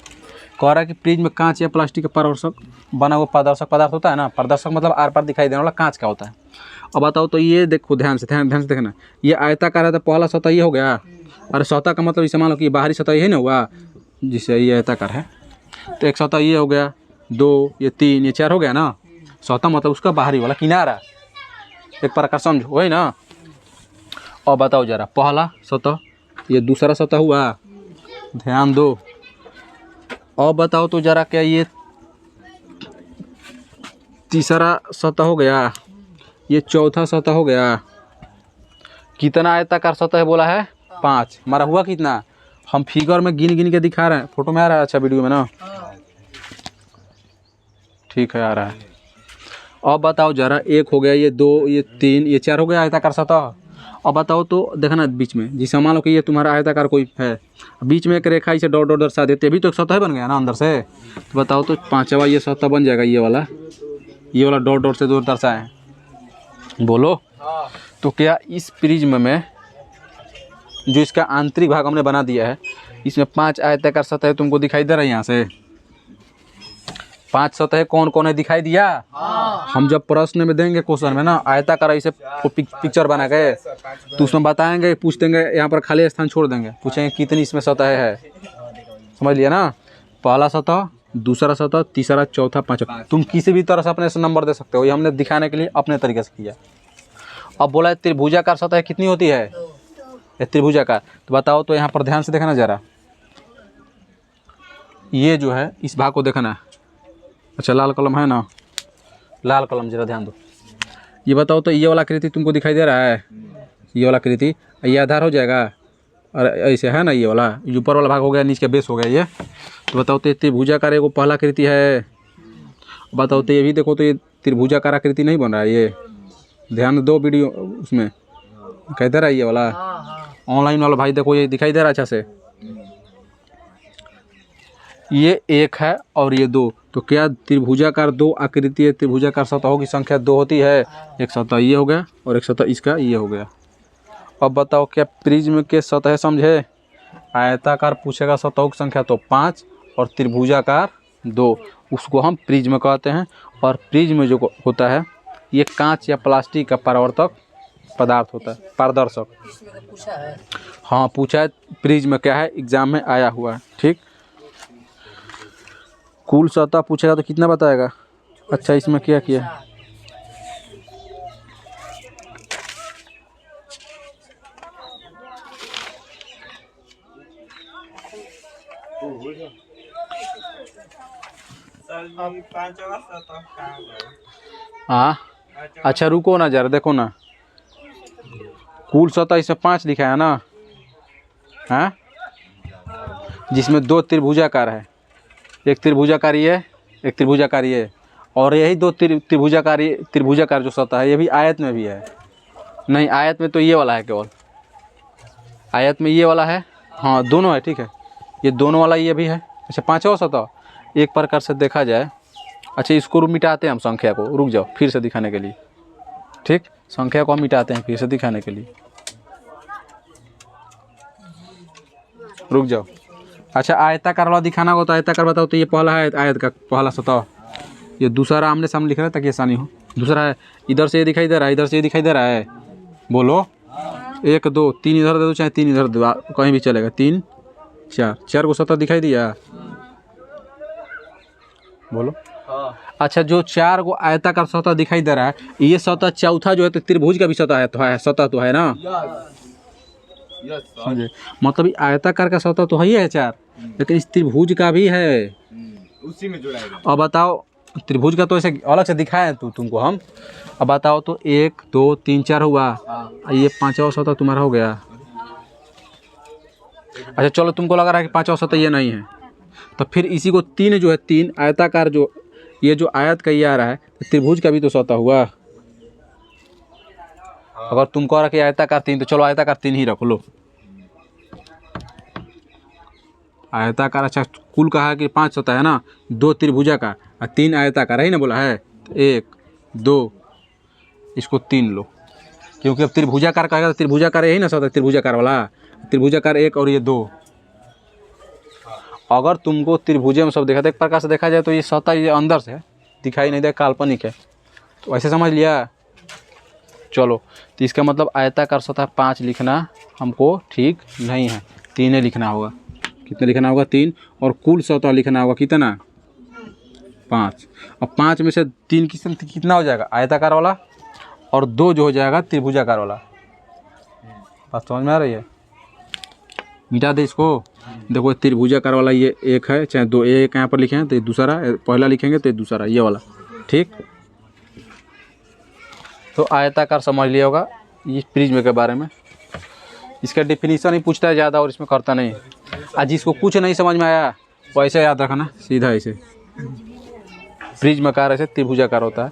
कह रहा है कि प्रिज्म में कांच या प्लास्टिक का पारदर्शक बना हुआ पारदर्शक पदार्थ होता है ना। पारदर्शक मतलब आर पार दिखाई देने वाला कांच का होता है। अब बताओ तो ये देखो, ध्यान से देखना। ये आयताकार है तो पहला सतह ये हो गया। अरे सतह का मतलब इसे मान लो कि बाहरी सतह ये ना हुआ, जिससे ये आयताकार है। तो एक सतह ये हो गया, 2, ये 3, ये 4 हो गया ना। सतह मतलब उसका बाहरी वाला किनारा, एक प्रकार समझो, वही ना। अब बताओ जरा, पहला सतह, ये दूसरा सतह हुआ, ध्यान दो। अब बताओ तो जरा, क्या ये तीसरा सतह हो गया, ये चौथा सतह हो गया। कितना आयताकार सतह बोला है? 5। हमारा हुआ कितना? हम फिगर में गिन गिन के दिखा रहे हैं। फोटो में आ रहा है? अच्छा, वीडियो में ना, ठीक है, आ रहा है। अब बताओ जरा, 1 हो गया, ये 2, ये 3, ये 4 हो गया आयताकार सतह। अब बताओ तो देखना बीच में, जिसे मान लो कि ये तुम्हारा आयताकार कोई है, बीच में एक रेखा इसे डॉट डॉट दर्शा देते, भी तो एक सतह बन गया ना अंदर से। तो बताओ तो पांचवा ये सतह बन जाएगा, ये वाला डॉट डॉट से दूर दर्शाए, बोलो। तो क्या इस प्रिज्म में जो इसका आंतरिक भाग हमने बना दिया है, इसमें 5 आयताकार सतह तुमको दिखाई दे रहा है? यहाँ से 5 सतह कौन कौन है दिखाई दिया? हम जब प्रश्न में देंगे क्वेश्चन में ना, आयताकार ऐसे पिक्चर बना के, तो उसमें बताएंगे, पूछ देंगे, यहाँ पर खाली स्थान छोड़ देंगे, पूछेंगे कितनी इसमें सतह है। समझ लिया ना? पहला सतह, दूसरा सतह, तीसरा, चौथा, पांचवा। तुम किसी भी तरह से अपने से नंबर दे सकते हो, ये हमने दिखाने के लिए अपने तरीके से किया। अब बोला त्रिभुजाकार सतह कितनी होती है? त्रिभुजाकार, तो बताओ तो यहाँ पर ध्यान से देखना जरा। ये जो है, इस भाग को देखना। अच्छा, लाल कलम है ना, लाल कलम जरा ध्यान दो। ये बताओ तो ये वाला आकृति तुमको दिखाई दे रहा है? ये वाला आकृति, ये आधार हो जाएगा, और ऐसे है ना, ये वाला ऊपर वाला भाग हो गया, नीचे का बेस हो गया ये। तो बताओ तो त्रिभुजाकार एगो पहला आकृति है। बताओ तो ये भी देखो तो ये त्रिभुजाकार आकृति नहीं बन रहा है। ये ध्यान दो, वीडियो उसमें कह दे रहा है, ये वाला ऑनलाइन वाला भाई देखो, ये दिखाई दे रहा है अच्छा से। ये 1 है और ये 2, तो क्या त्रिभुजाकार 2 आकृति है? त्रिभुजाकार सतहों की संख्या 2 होती है। एक सतह ये हो गया और एक सतह इसका ये हो गया। अब बताओ, क्या प्रिज्म के सतह समझे? आयताकार पूछेगा सतहों की संख्या तो 5, और त्रिभुजाकार 2, उसको हम प्रिज्म कहते हैं। और प्रिज्म जो होता है, ये कांच या प्लास्टिक का परावर्तक पदार्थ होता है, पारदर्शक। हाँ, पूछा है प्रिज्म क्या है, एग्जाम में आया हुआ है, ठीक। कुल सतह पूछेगा तो कितना बताएगा? अच्छा, इसमें क्या किया? हाँ, अच्छा रुको ना जरा, देखो ना, कुल सतह इसमें 5 लिखा है ना, हाँ, जिसमें 2 त्रिभुजाकार है, एक त्रिभुजाकार ये, एक त्रिभुजाकार ये, और यही 2 त्रिभुजाकार जो सतह है, ये भी आयत में भी है। नहीं, आयत में तो ये वाला है केवल, आयत में ये वाला है, हाँ दोनों है, ठीक है। ये दोनों वाला ये भी है। अच्छा पाँचवा सतह एक प्रकार से देखा जाए। अच्छा इसको मिटाते हैं हम संख्या को, रुक जाओ फिर से दिखाने के लिए, ठीक। संख्या को हम मिटाते हैं फिर से दिखाने के लिए, रुक जाओ। अच्छा आयताकार वाला दिखाना हो तो आयताकार बताओ। तो ये पहला है आयत का पहला सतह, ये दूसरा आमने सामने लिख रहा है ताकि आसानी हो। दूसरा है इधर से ये दिखाई दे रहा है, इधर से ये दिखाई दे रहा है, बोलो 1 2 3 इधर दे दो चाहे 3 इधर दो, कहीं भी चलेगा। 3 4, 4 को सतह दिखाई दिया, बोलो। अच्छा जो 4 को आयताकार सतह दिखाई दे रहा है, ये सतह चौथा जो है तो त्रिभुज का भी सतह है, तो है सतह तो है ना, समझे। मतलब ये आयताकार का सतह तो है 4, लेकिन इस त्रिभुज का भी है, उसी में जुड़ाएगा। अब बताओ त्रिभुज का तो ऐसे अलग से दिखाया है तुमको हम। अब बताओ तो 1 2 3 4 हुआ, ये पांचवा सतह तुम्हारा हो गया। अच्छा चलो तुमको लग रहा है कि पांचवा सतह ये नहीं है, तो फिर इसी को 3 जो है 3 आयताकार जो ये जो आयत का ये आ रहा है, तो त्रिभुज का भी तो सतह हुआ। अगर तुम कह रहा कि आयताकार 3, तो चलो आयताकार 3 ही रख लो। आयताकार अच्छा कुल कहा है कि 5 सतह है ना, 2 त्रिभुजाकार और 3 आयताकार है ना, बोला है। तो 1 2 इसको 3 लो, क्योंकि अब त्रिभुजाकार कहेगा तो त्रिभुजाकार यही ना सतह, त्रिभुजाकार वाला त्रिभुजाकार 1 और ये 2। अगर तुमको त्रिभुजे में सब देखा, एक प्रकार से देखा जाए तो ये सतह ये अंदर से है, दिखाई नहीं दे, काल्पनिक है, तो ऐसे समझ लिया। चलो तो इसका मतलब आयताकार सतह 5 लिखना हमको ठीक नहीं है, 3 लिखना होगा। कितना लिखना होगा? 3। और कुल सतह लिखना होगा कितना? 5। अब 5 में से 3 कितना हो जाएगा? आयताकार वाला, और 2 जो हो जाएगा त्रिभुजाकार वाला। बात समझ में आ रही है? मिटा दे इसको। देखो त्रिभुजाकार वाला ये 1 है, चाहे 2 एक यहाँ पर लिखे हैं तो ये दूसरा, पहला लिखेंगे तो ये दूसरा, ये वाला, ठीक। तो आयताकार समझ लिया होगा इस प्रिज्म के बारे में। इसका डेफिनेशन ही पूछता है ज़्यादा और इसमें करता नहीं। आज जिसको कुछ नहीं समझ में आया वो ऐसे याद रखना, सीधा ऐसे प्रिज्माकार ऐसे त्रिभुजाकार होता है।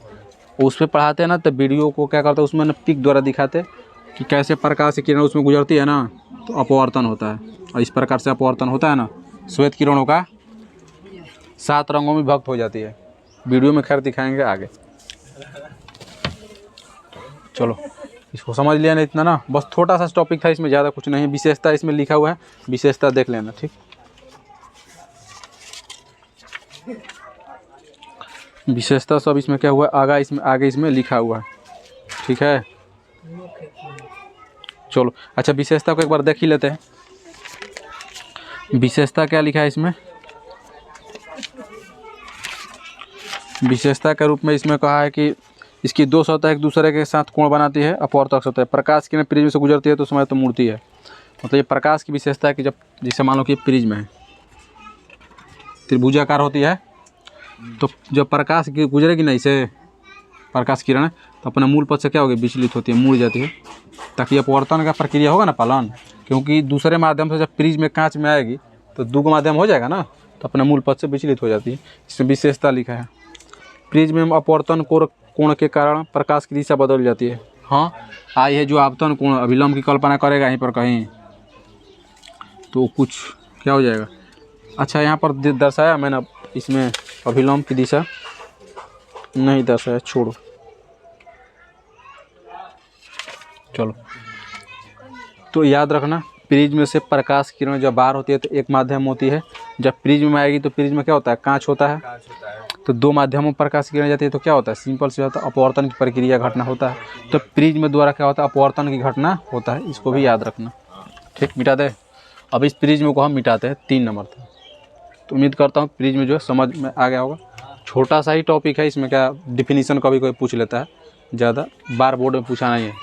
उस पर पढ़ाते हैं ना तो वीडियो को क्या करते हैं, उसमें पिक द्वारा दिखाते कि कैसे प्रकाश की किरण उसमें गुजरती है ना, तो अपवर्तन होता है। और इस प्रकार से अपवर्तन होता है ना, श्वेत किरणों का 7 रंगों में विभक्त हो जाती है। वीडियो में खैर दिखाएंगे आगे। चलो इसको समझ लिया ना इतना ना, बस छोटा सा टॉपिक था, इसमें ज़्यादा कुछ नहीं है। विशेषता इसमें लिखा हुआ है, विशेषता देख लेना, ठीक। विशेषता सब इसमें क्या हुआ आगे इसमें लिखा हुआ है, ठीक है। चलो अच्छा विशेषता को एक बार देख ही लेते हैं। विशेषता क्या लिखा है इसमें? विशेषता के रूप में इसमें कहा है कि इसकी 2 सतह एक दूसरे के साथ कोण बनाती है, अपवर्तक सतह। प्रकाश की प्रिज्म से गुजरती है तो समय तो मुड़ती है। मतलब ये प्रकाश की विशेषता है कि जब जैसे मान लो कि प्रिज्म है, त्रिभुजाकार होती है, तो जब प्रकाश की गुजरेगी नहीं से प्रकाश किरण, तो अपने मूल पथ से क्या होगी? विचलित होती है, मुड़ जाती है, ताकि अपवर्तन का प्रक्रिया होगा ना पालन। क्योंकि दूसरे माध्यम से जब प्रिज्म में कांच में आएगी तो 2 माध्यम हो जाएगा ना, तो अपने मूल पथ से विचलित हो जाती है। इसमें विशेषता लिखा है। प्रिज्म में अपवर्तन कोण के कारण प्रकाश की दिशा बदल जाती है। हाँ आई है जो आपतन कोण अभिलंब की कल्पना करेगा यहीं पर कहीं, तो कुछ क्या हो जाएगा? अच्छा यहाँ पर दर्शाया मैंने, इसमें अभिलंब की दिशा नहीं दर्शाया, छोड़ो। चलो तो याद रखना, प्रिज्म से प्रकाश किरण जब बाहर होती है तो एक माध्यम होती है, जब प्रिज्म में आएगी तो प्रिज्म में क्या होता है? कांच होता है। तो 2 माध्यमों में प्रकाश किरण जाती है तो क्या होता है? सिंपल से होता है, अपवर्तन की प्रक्रिया घटना होता है। तो प्रिज्म द्वारा क्या होता है? अपवर्तन की घटना होता है। इसको भी याद रखना, ठीक। मिटा दे। अब इस प्रिज्म को हम मिटाते हैं 3 नंबर तक। तो उम्मीद करता हूँ प्रिज्म जो है समझ में आ गया होगा। छोटा सा ही टॉपिक है, इसमें क्या डिफिनीसन कभी कोई पूछ लेता है, ज़्यादा बार बोर्ड में पूछा नहीं है,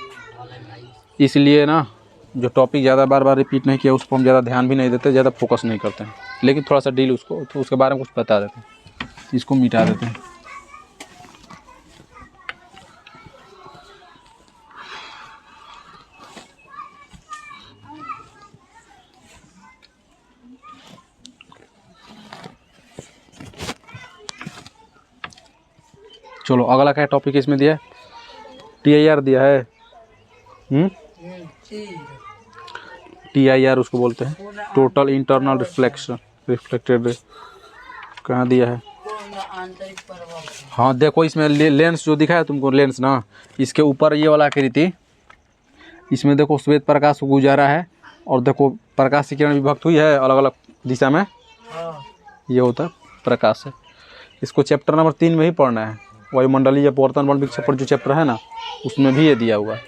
इसलिए ना जो टॉपिक ज़्यादा बार बार रिपीट नहीं किया उस पर हम ज़्यादा ध्यान भी नहीं देते, ज़्यादा फोकस नहीं करते हैं। लेकिन थोड़ा सा डील उसको तो उसके बारे में कुछ बता देते हैं, इसको मिटा देते हैं। चलो अगला क्या टॉपिक इसमें दिया है? TIR दिया है। TIR उसको बोलते हैं, total internal reflection, reflected ray. कहाँ दिया है? हाँ देखो इसमें लेंस जो दिखा है तुमको, लेंस ना, इसके ऊपर ये वाला आकृति, इसमें देखो श्वेत प्रकाश गुजारा है और देखो प्रकाश की किरण विभक्त हुई है अलग अलग दिशा में, ये होता है प्रकाश है। इसको चैप्टर नंबर 3 में ही पढ़ना है, वायुमंडलीय अपवर्तन वर्ण विक्षेपण जो चैप्टर है ना, उसमें भी ये दिया हुआ है।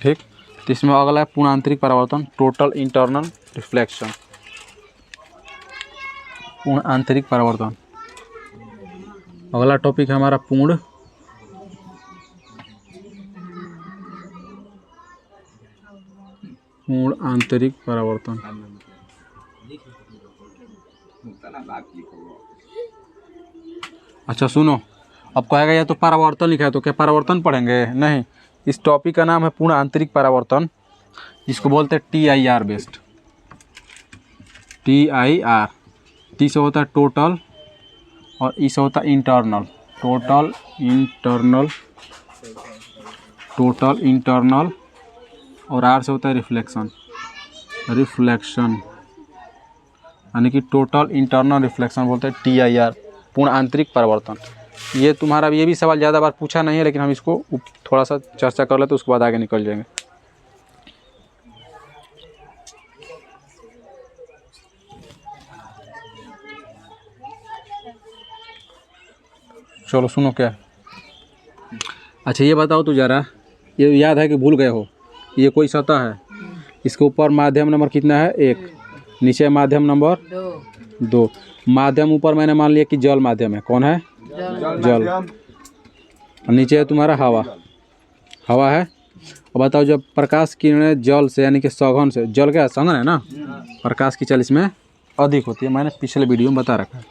ठीक, तो इसमें अगला है पूर्ण आंतरिक परावर्तन, टोटल इंटरनल रिफ्लेक्शन। पूर्ण आंतरिक परावर्तन अगला टॉपिक है हमारा, पूर्ण आंतरिक परावर्तन। अच्छा सुनो, अब कहेगा ये तो परावर्तन लिखा है तो क्या परावर्तन पढ़ेंगे? नहीं, इस टॉपिक का नाम है पूर्ण आंतरिक परावर्तन, जिसको बोलते हैं TIR बेस्ड। TIR, T से होता है टोटल और E से होता है इंटरनल, टोटल इंटरनल और R से होता है रिफ्लेक्शन, यानी कि टोटल इंटरनल रिफ्लेक्शन बोलते हैं TIR, पूर्ण आंतरिक परावर्तन। ये तुम्हारा ये भी सवाल ज़्यादा बार पूछा नहीं है, लेकिन हम इसको थोड़ा सा चर्चा कर लेते, उसके बाद आगे निकल जाएंगे। चलो सुनो क्या। अच्छा ये बताओ तो ज़रा, ये याद है कि भूल गए हो? ये कोई सतह है, इसके ऊपर माध्यम नंबर कितना है? 1, नीचे माध्यम नंबर 2। माध्यम ऊपर मैंने मान लिया कि जल माध्यम है, कौन है? जल। और नीचे है तुम्हारा हवा है। और बताओ जब प्रकाश किरणें जल से यानी कि सघन से, जल क्या सघन है ना, प्रकाश की चाल इसमें अधिक होती है, मैंने पिछले वीडियो में बता रखा है।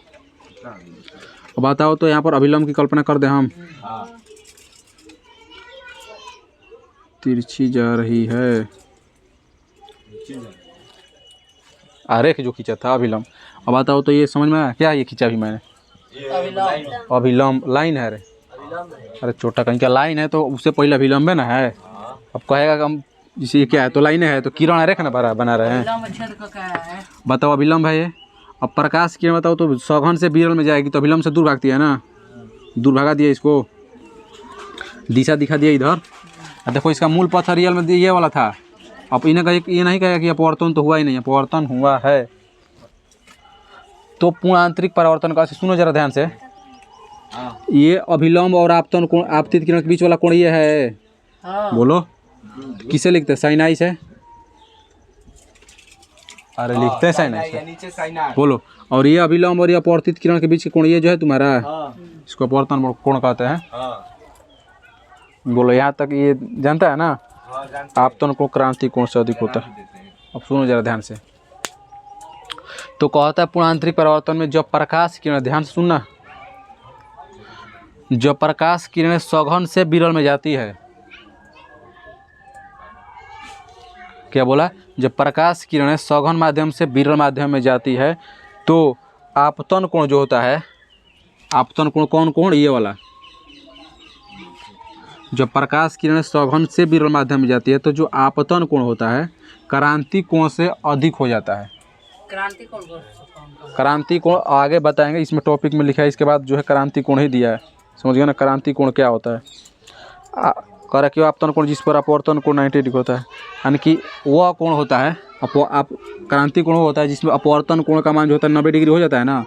अब बताओ तो यहाँ पर अभिलंब की कल्पना कर दें हम, तिरछी जा रही है, आरेख जो खींचा था अभिलंब। अब बताओ तो ये समझ में आया क्या? ये खींचा भी मैंने अभिलंब, लाइन है। अरे छोटा कहीं का लाइन है तो उससे पहले अभिलंब है ना है। अब कहेगा कि हम जैसे ये क्या है तो लाइन है, तो किरण रेखा ना बना रहे हैं। बताओ अभिलंब है ये। अब प्रकाश किरण बताओ तो सघन से विरल में जाएगी तो अभिलंब से दूर भागती है ना, दूर भगा दिया, इसको दिशा दिखा दिया इधर। देखो इसका मूल पथ रियल में ये वाला था। अब इन्हें का ये नहीं कहेगा कि अपवर्तन तो हुआ ही नहीं, अपवर्तन हुआ है। तो पूर्ण आंतरिक परावर्तन का सुनो जरा ध्यान से, ये अभिलंब और आपतन कोण, आपतित किरण के बीच वाला कोण ये है। बोलो किसे लिखते हैं? साइनाई से। अरे लिखते हैं साइनाई से, बोलो। और ये अभिलंब और ये अपवर्तित किरण के बीच के कोण ये जो है तुम्हारा, इसको अपवर्तन कोण कहते हैं। बोलो यहाँ तक ये जानता है ना? आपतन कोण क्रांति कोण से अधिक होता है। अब सुनो जरा ध्यान से, तो कहता है पूर्ण आंतरिक परावर्तन में जब प्रकाश किरण, ध्यान से सुनना, जब प्रकाश किरणें सघन से विरल में जाती है, क्या बोला? जब प्रकाश किरणें सघन माध्यम से विरल माध्यम में जाती है तो आपतन कोण जो होता है, आपतन कोण कौन कोण? ये वाला। जब प्रकाश किरणें सघन से विरल माध्यम में जाती है तो जो आपतन कोण होता है क्रांति कोण से अधिक हो जाता है। क्रांति कोण आगे बताएंगे, इसमें टॉपिक में लिखा है, इसके बाद जो है क्रांति कोण ही दिया है, समझ गए ना? क्रांति कोण क्या होता है? कह रहा कि आपतन कोण जिस पर अपवर्तन कोण 90 डिग्री होता है, यानी कि वह कोण होता है क्रांति कोण होता है जिसमें अपवर्तन कोण का मान जो होता है 90 डिग्री हो जाता है ना,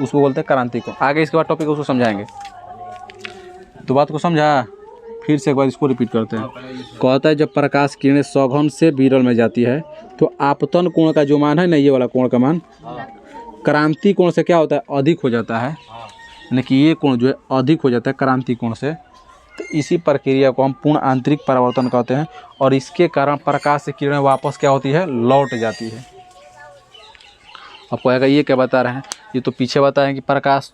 उसको बोलते हैं क्रांति कोण। आगे इसके बाद टॉपिक उसको समझाएंगे। तो बात को समझा? फिर से एक बार इसको रिपीट करते हैं। कहता है जब प्रकाश किरणें सघन से विरल में जाती है तो आपतन कोण का जो मान है ना, ये वाला कोण का मान क्रांति कोण से क्या होता है? अधिक हो जाता है, यानी कि ये कोण जो है अधिक हो जाता है क्रांति कोण से। तो इसी प्रक्रिया को हम पूर्ण आंतरिक परावर्तन कहते हैं और इसके कारण प्रकाश से किरणें वापस क्या होती है? लौट जाती है। आपको आएगा ये क्या बता रहे हैं? ये तो पीछे बताएं कि प्रकाश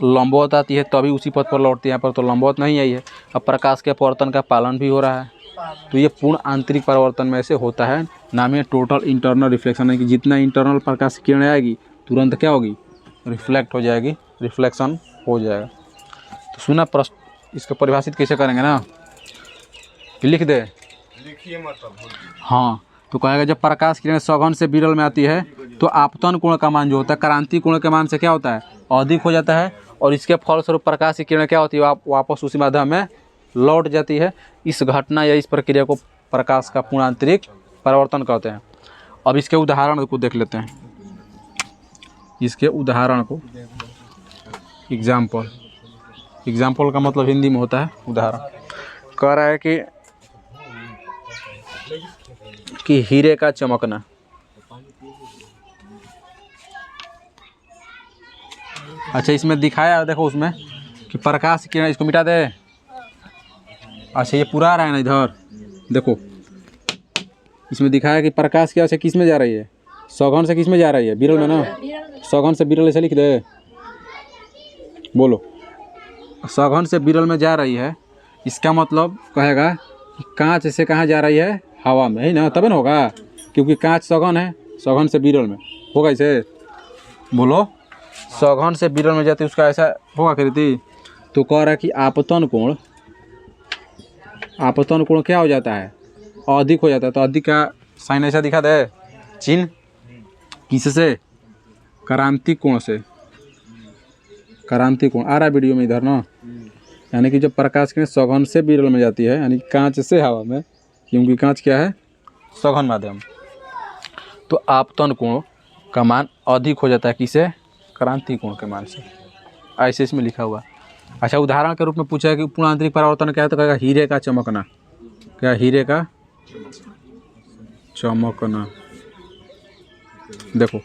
लंबवत आती है तभी उसी पथ पर लौटती है, यहाँ पर तो लंबवत नहीं आई है। अब प्रकाश के अपवर्तन का पालन भी हो रहा है, तो ये पूर्ण आंतरिक परावर्तन में से होता है। नाम है टोटल इंटरनल रिफ्लेक्शन, यानी कि जितना इंटरनल प्रकाश की किरणें आएगी तुरंत क्या होगी? रिफ्लेक्ट हो जाएगी, रिफ्लेक्शन हो जाएगा। तो सुना प्रश्न, इसको परिभाषित कैसे करेंगे ना, लिख दे। लिखिए मतलब। हाँ, तो कहेगा जब प्रकाश किरण सघन से विरल में आती है तो आपतन कोण का मान जो होता है क्रांति कोण के मान से क्या होता है, अधिक हो जाता है, और इसके फलस्वरूप प्रकाश की किरण क्या होती है, वापस उसी माध्यम में लौट जाती है। इस घटना या इस प्रक्रिया को प्रकाश का पूर्णांतरिक परिवर्तन कहते हैं। अब इसके उदाहरण को देख लेते हैं, इसके उदाहरण को। एग्जाम्पल, एग्जाम्पल का मतलब हिंदी में होता है उदाहरण। कह रहा है कि हीरे का चमकना। अच्छा, इसमें दिखाया देखो उसमें कि प्रकाश की किरण, इसको मिटा दे। अच्छा, ये पूरा आ रहा है ना, इधर देखो इसमें दिखाया कि प्रकाश की किस में जा रही है, सघन से किस में जा रही है, विरल में ना। सघन से विरल ऐसे लिख दे, बोलो। सघन से विरल में जा रही है, इसका मतलब कहेगा कि कांच से कहाँ जा रही है, हवा में, है ना, तभी ना होगा, क्योंकि कांच सघन है, सघन से विरल में होगा इसे, बोलो। सघन से विरल में जाती उसका ऐसा होगा कृति। तो कह रहा है कि आपतन कोण क्या हो जाता है, अधिक हो जाता है। तो अधिक का साइन ऐसा दिखा दे, चिन्ह किससे, क्रांति कोण से। क्रांति कोण आ रहा है वीडियो में इधर ना, यानी कि जब प्रकाश किरण सघन से विरल में जाती है, यानी कांच से हवा में, क्योंकि कांच क्या है, सघन माध्यम, तो आपतन कोण का मान अधिक हो जाता है, किसे, क्रांति कोण के मान से। ऐसे इसमें लिखा हुआ। अच्छा, उदाहरण के रूप में पूछा है कि पूर्णांतरिक परावर्तन क्या है, तो कहेगा हीरे का चमकना। क्या, हीरे का चमकना। देखो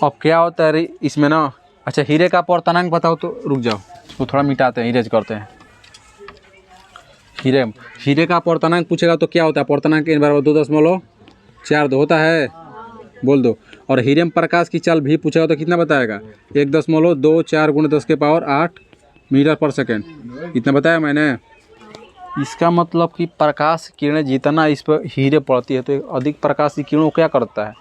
अब क्या होता है इसमें ना। अच्छा, हीरे का अपवर्तनांक बताओ तो, रुक जाओ, इसको थोड़ा मिटाते हैं, इरेज करते हैं। हीरे का अपवर्तनांक पूछेगा तो क्या होता है, अपवर्तनांक n = 2.42 होता है, बोल दो। और हीरे में प्रकाश की चाल भी पूछेगा तो कितना बताएगा, 1.24 × 10⁸ मीटर पर सेकेंड, इतना बताया मैंने। इसका मतलब कि प्रकाश किरणें जितना इस पर हीरे पड़ती है तो अधिक प्रकाश की किरणों क्या करता है,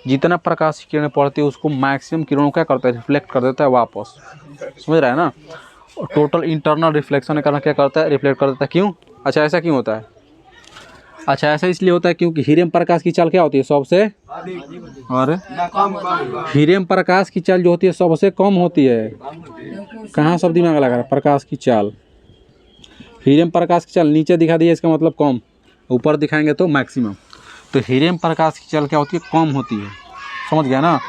जितना प्रकाश की किरणें पड़ती है उसको मैक्सिमम किरणों क्या करता है, रिफ्लेक्ट कर देता है वापस, समझ रहा है ना। और टोटल इंटरनल रिफ्लेक्शन के कारण क्या करता है, रिफ्लेक्ट कर देता है। क्यों? अच्छा, ऐसा क्यों होता है? अच्छा, ऐसा इसलिए होता है क्योंकि हीरे में प्रकाश की चाल क्या होती है, सबसे, और हीरे में प्रकाश की चाल जो होती है सबसे कम होती है। कहाँ सब दिमाग लगा रहा है, प्रकाश की चाल, हीरे में प्रकाश की चाल नीचे दिखा दिया, इसका मतलब कम, ऊपर दिखाएंगे तो मैक्सिमम। तो हीरे में प्रकाश की चाल क्या होती है, कम होती है, समझ गया ना,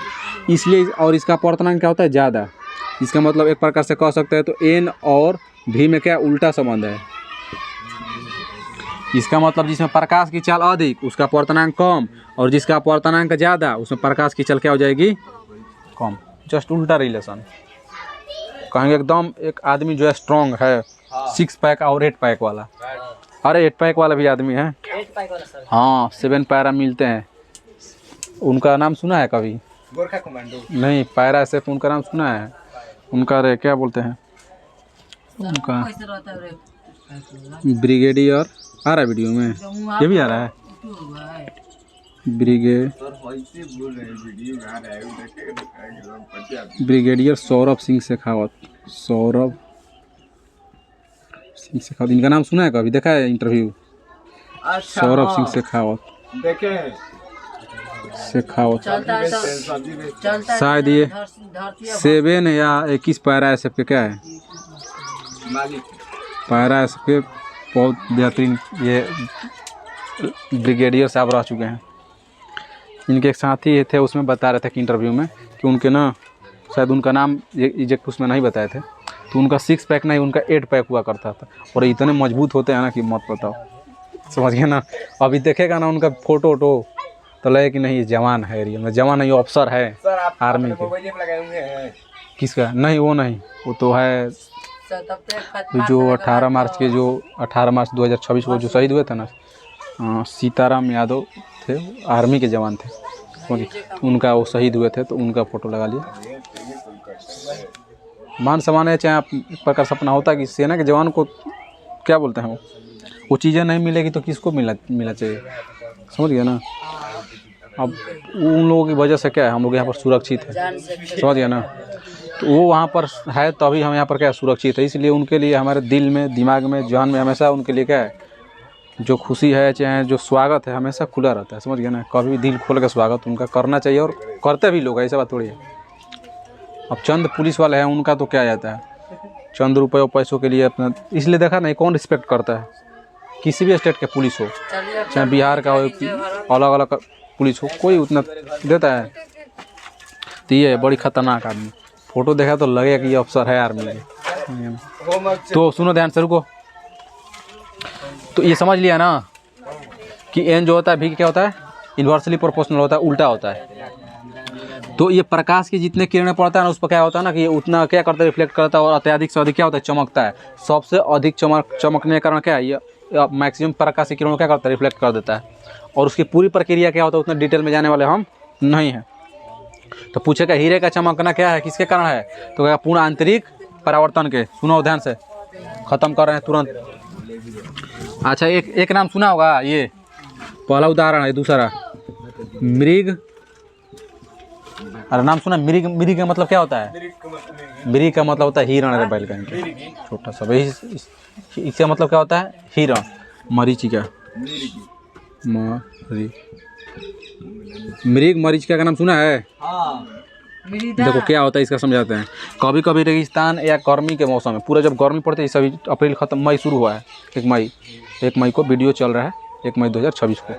इसलिए। और इसका अपवर्तनांक क्या होता है, ज़्यादा। इसका मतलब एक प्रकार से कह सकते हैं तो n और v में क्या उल्टा संबंध है। इसका मतलब जिसमें प्रकाश की चाल अधिक उसका अपवर्तनांक कम, और जिसका अपवर्तनांक ज़्यादा उसमें प्रकाश की चाल क्या हो जाएगी, कम। जस्ट उल्टा रिलेशन। कहेंगे एकदम एक आदमी जो है स्ट्रॉन्ग है, 6 पैक और 8 पैक वाला, अरे 8 पैक वाला भी आदमी है, हाँ, 7 पैरा मिलते हैं, उनका नाम सुना है कभी? गोरखा कमांडो नहीं, पैरा से उनका नाम सुना है, उनका रे क्या बोलते हैं, उनका ब्रिगेडियर। आ रहा है वीडियो में, ये भी आ रहा है, ब्रिगेडियर सौरभ सिंह शेखावत। इनका नाम सुना है कभी, देखा है इंटरव्यू? सौरभ सिंह शेखावत, देखे शेखावत, शायद ये 7 या 21 पैरा है सबके, क्या है पैरा है सबके, बहुत बेहतरीन ये ब्रिगेडियर साहब रह चुके हैं। इनके एक साथी थे, उसमें बता रहे थे कि इंटरव्यू में कि उनके ना, शायद उनका नाम एग्जैक्ट उसमें नहीं बताए थे, तो उनका 6 पैक नहीं, उनका 8 पैक हुआ करता था, और इतने मजबूत होते हैं ना कि मत बताओ, समझ गए ना। अभी देखेगा ना उनका फोटो तो लगे कि नहीं ये जवान है, रियल में जवान है, ये ऑफिसर है आर्मी के। किसका? नहीं, वो नहीं, वो तो है जो 18 मार्च 2026 को जो शहीद हुए थे ना, सीताराम यादव थे, आर्मी के जवान थे, उनका वो शहीद हुए थे, तो उनका फ़ोटो लगा लिया। मान सम्मान है, चाहे आप एक प्रकार सपना होता है कि सेना के जवान को क्या बोलते हैं, वो चीज़ें नहीं मिलेगी तो किसको मिलना चाहिए, समझ गया ना। अब उन लोगों की वजह से क्या है, हम लोग यहाँ पर सुरक्षित है, समझ गया ना। तो वो वहाँ पर है तभी हम यहाँ पर क्या सुरक्षित है, इसलिए उनके लिए हमारे दिल में, दिमाग में, जान में हमेशा उनके लिए क्या है, जो खुशी है चाहे जो स्वागत है हमेशा खुला रहता है, समझ गए ना। कभी भी दिल खोल के स्वागत उनका करना चाहिए और करते भी लोग, ऐसा बात थोड़ी है। अब चंद पुलिस वाले हैं उनका तो क्या जाता है, चंद रुपये और पैसों के लिए अपना, इसलिए देखा नहीं कौन रिस्पेक्ट करता है। किसी भी स्टेट के पुलिस हो, चाहे बिहार का हो, अलग अलग पुलिस हो, कोई उतना देता है। तो ये है बड़ी खतरनाक आदमी, फ़ोटो देखा तो लगेगा कि ये अफसर है आर्मी में। तो सुनो ध्यान से, रुको। तो ये समझ लिया ना कि एन जो होता है भी क्या होता है, इन्वर्सली प्रोपोर्शनल होता है, उल्टा होता है। तो ये प्रकाश की जितने किरणें पड़ता है ना उस पर क्या होता है ना कि ये उतना क्या करता है, रिफ्लेक्ट करता है और अत्यधिक से अधिक क्या होता है, चमकता है। सबसे अधिक चमकने के कारण क्या है, ये मैक्सिमम प्रकाश की किरणों क्या करता है, रिफ्लेक्ट कर देता है। और उसकी पूरी प्रक्रिया क्या होता है उतना डिटेल में जाने वाले हम नहीं हैं। तो पूछेगा हीरे का चमकना क्या है, किसके कारण है, तो क्या पूर्ण आंतरिक परावर्तन के। सुनो ध्यान से, ख़त्म कर रहे हैं तुरंत। अच्छा एक नाम सुना होगा, ये पहला उदाहरण है। दूसरा मृग, अरे नाम सुना मृग। मृग का मतलब क्या होता है, मृग का मतलब होता है हिरण। अरे बैल का छोटा सा भाई, इसका मतलब क्या होता है, हिरण। मरीचिका, मृग मरीचिका का नाम सुना है। देखो क्या होता है इसका समझाते हैं। कभी कभी रेगिस्तान या गर्मी के मौसम में, पूरा जब गर्मी पड़ती है, सभी अप्रैल खत्म, मई शुरू हुआ है, 1 मई को वीडियो चल रहा है, 1 मई 2026 को।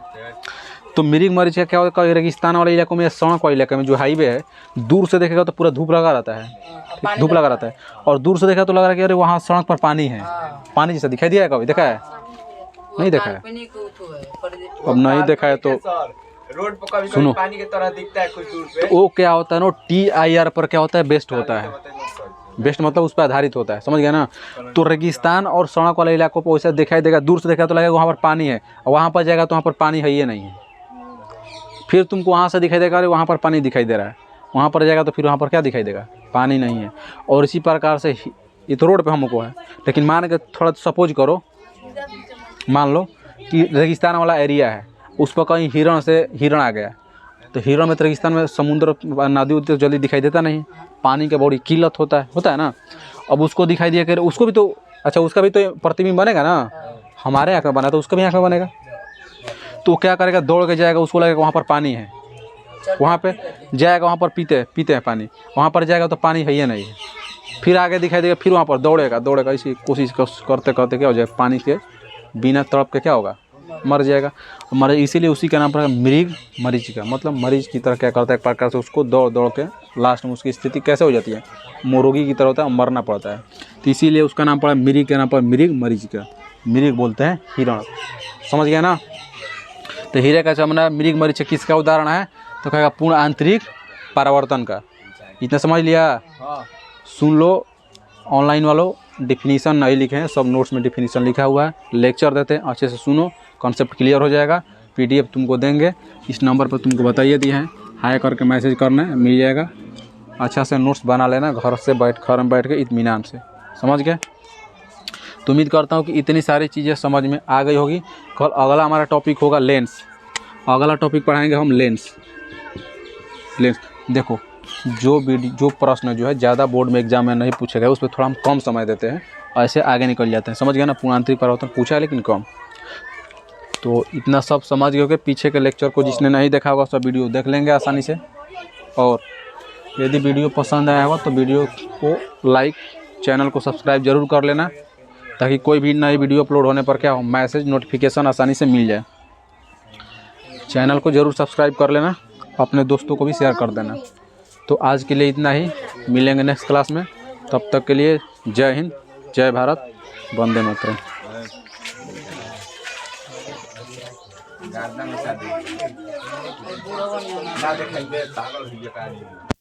तो मृग मरीचिका क्या होता है, रेगिस्तान वाले इलाकों में, सड़क वाले इलाके में जो हाईवे है, दूर से देखेगा तो पूरा धूप लगा रहता है, धूप लगा रहता है। और दूर से देखा तो लग रहा है कि अरे वहाँ सड़क पर पानी है, पानी जैसा दिखाई दिया है। कभी देखा है, नहीं देखा है, अब नहीं देखा है तो रोड पर कभी सुनो। पानी की तरह दिखता है कुछ दूर पे। तो वो क्या होता है ना, TIR पर क्या होता है, बेस्ट होता है। बेस्ट मतलब उस पर आधारित होता है, समझ गया ना। तो रेगिस्तान और सड़क वाले इलाकों पर वैसा दिखाई देगा, दूर से देखा तो लगेगा वहाँ पर पानी है, और वहाँ पर जाएगा तो वहाँ पर पानी है, ये नहीं है। फिर तुमको वहाँ से दिखाई देगा अरे वहाँ पर पानी दिखाई दे रहा है, वहाँ पर जाएगा तो फिर वहाँ पर क्या दिखाई देगा, पानी नहीं है। और इसी प्रकार से ये तो रोड पे हमको है, लेकिन मान के थोड़ा सपोज करो, मान लो कि रेगिस्तान वाला एरिया है, उस पर कहीं हिरण आ गया, तो हिरण में तो रेगिस्तान में समुद्र नदी उदी तो जल्दी दिखाई देता नहीं, पानी का बड़ी किल्लत होता है ना। अब उसको दिखाई दिया कर, उसको भी तो, अच्छा उसका भी तो प्रतिबिंब बनेगा ना, हमारे आँख में बना तो उसका भी आँख में बनेगा। तो क्या करेगा, दौड़ के जाएगा, उसको लगेगा वहाँ पर पानी है, वहाँ पे जाएगा, वहाँ पर पीते हैं पानी, वहाँ पर जाएगा तो पानी है ही नहीं है। फिर आगे दिखाई देगा, फिर वहाँ पर दौड़ेगा, इसी कोशिश करते करते क्या हो जाएगा, पानी के बिना तड़प के क्या होगा, मर जाएगा। मर, इसीलिए उसी का नाम पड़ा मृग मरीचिका, मतलब मरीज की तरह क्या करता है, एक प्रकार से उसको दौड़ के लास्ट में उसकी स्थिति कैसे हो जाती है, मुर्गी की तरह होता है, मरना पड़ता है। तो इसीलिए उसका नाम पड़ा, मृग के नाम पर मृग मरीचिका। मृग बोलते हैं हिरण, समझ गया ना। तो हीरे का चमकना मृग मरीचिका किसका उदाहरण है, तो कहेगा पूर्ण आंतरिक परावर्तन का। इतना समझ लिया। सुन लो, ऑनलाइन वालों डिफिनीसन नहीं लिखे हैं, सब नोट्स में डिफिनीसन लिखा हुआ है, लेक्चर देते हैं, अच्छे से सुनो, कॉन्सेप्ट क्लियर हो जाएगा। PDF तुमको देंगे, इस नंबर पर तुमको बताइए दिए हैं, हाई करके मैसेज करना है, मिल जाएगा। अच्छा से नोट्स बना लेना, घर में बैठ के इत्मीनान से, समझ गए। तो उम्मीद करता हूँ कि इतनी सारी चीज़ें समझ में आ गई होगी। कल अगला हमारा टॉपिक होगा लेंस, अगला टॉपिक पढ़ाएंगे हम लेंस। देखो जो प्रश्न जो है ज़्यादा बोर्ड में एग्जाम में नहीं पूछे गए, उस पर थोड़ा हम कम समय देते हैं, ऐसे आगे निकल जाते हैं, समझ गए ना। पूर्ण आंतरिक परावर्तन पूछा है लेकिन कम। तो इतना सब समझ गए कि पीछे के लेक्चर को जिसने नहीं देखा होगा सब वीडियो देख लेंगे आसानी से। और यदि वीडियो पसंद आया होगा तो वीडियो को लाइक, चैनल को सब्सक्राइब ज़रूर कर लेना, ताकि कोई भी नई वीडियो अपलोड होने पर क्या हो, मैसेज नोटिफिकेशन आसानी से मिल जाए। चैनल को ज़रूर सब्सक्राइब कर लेना, अपने दोस्तों को भी शेयर कर देना। तो आज के लिए इतना ही, मिलेंगे नेक्स्ट क्लास में, तब तक के लिए जय हिंद, जय भारत, वंदे मातरम। गार्डन में शादी ना दिखाई दे, पागल हो गया।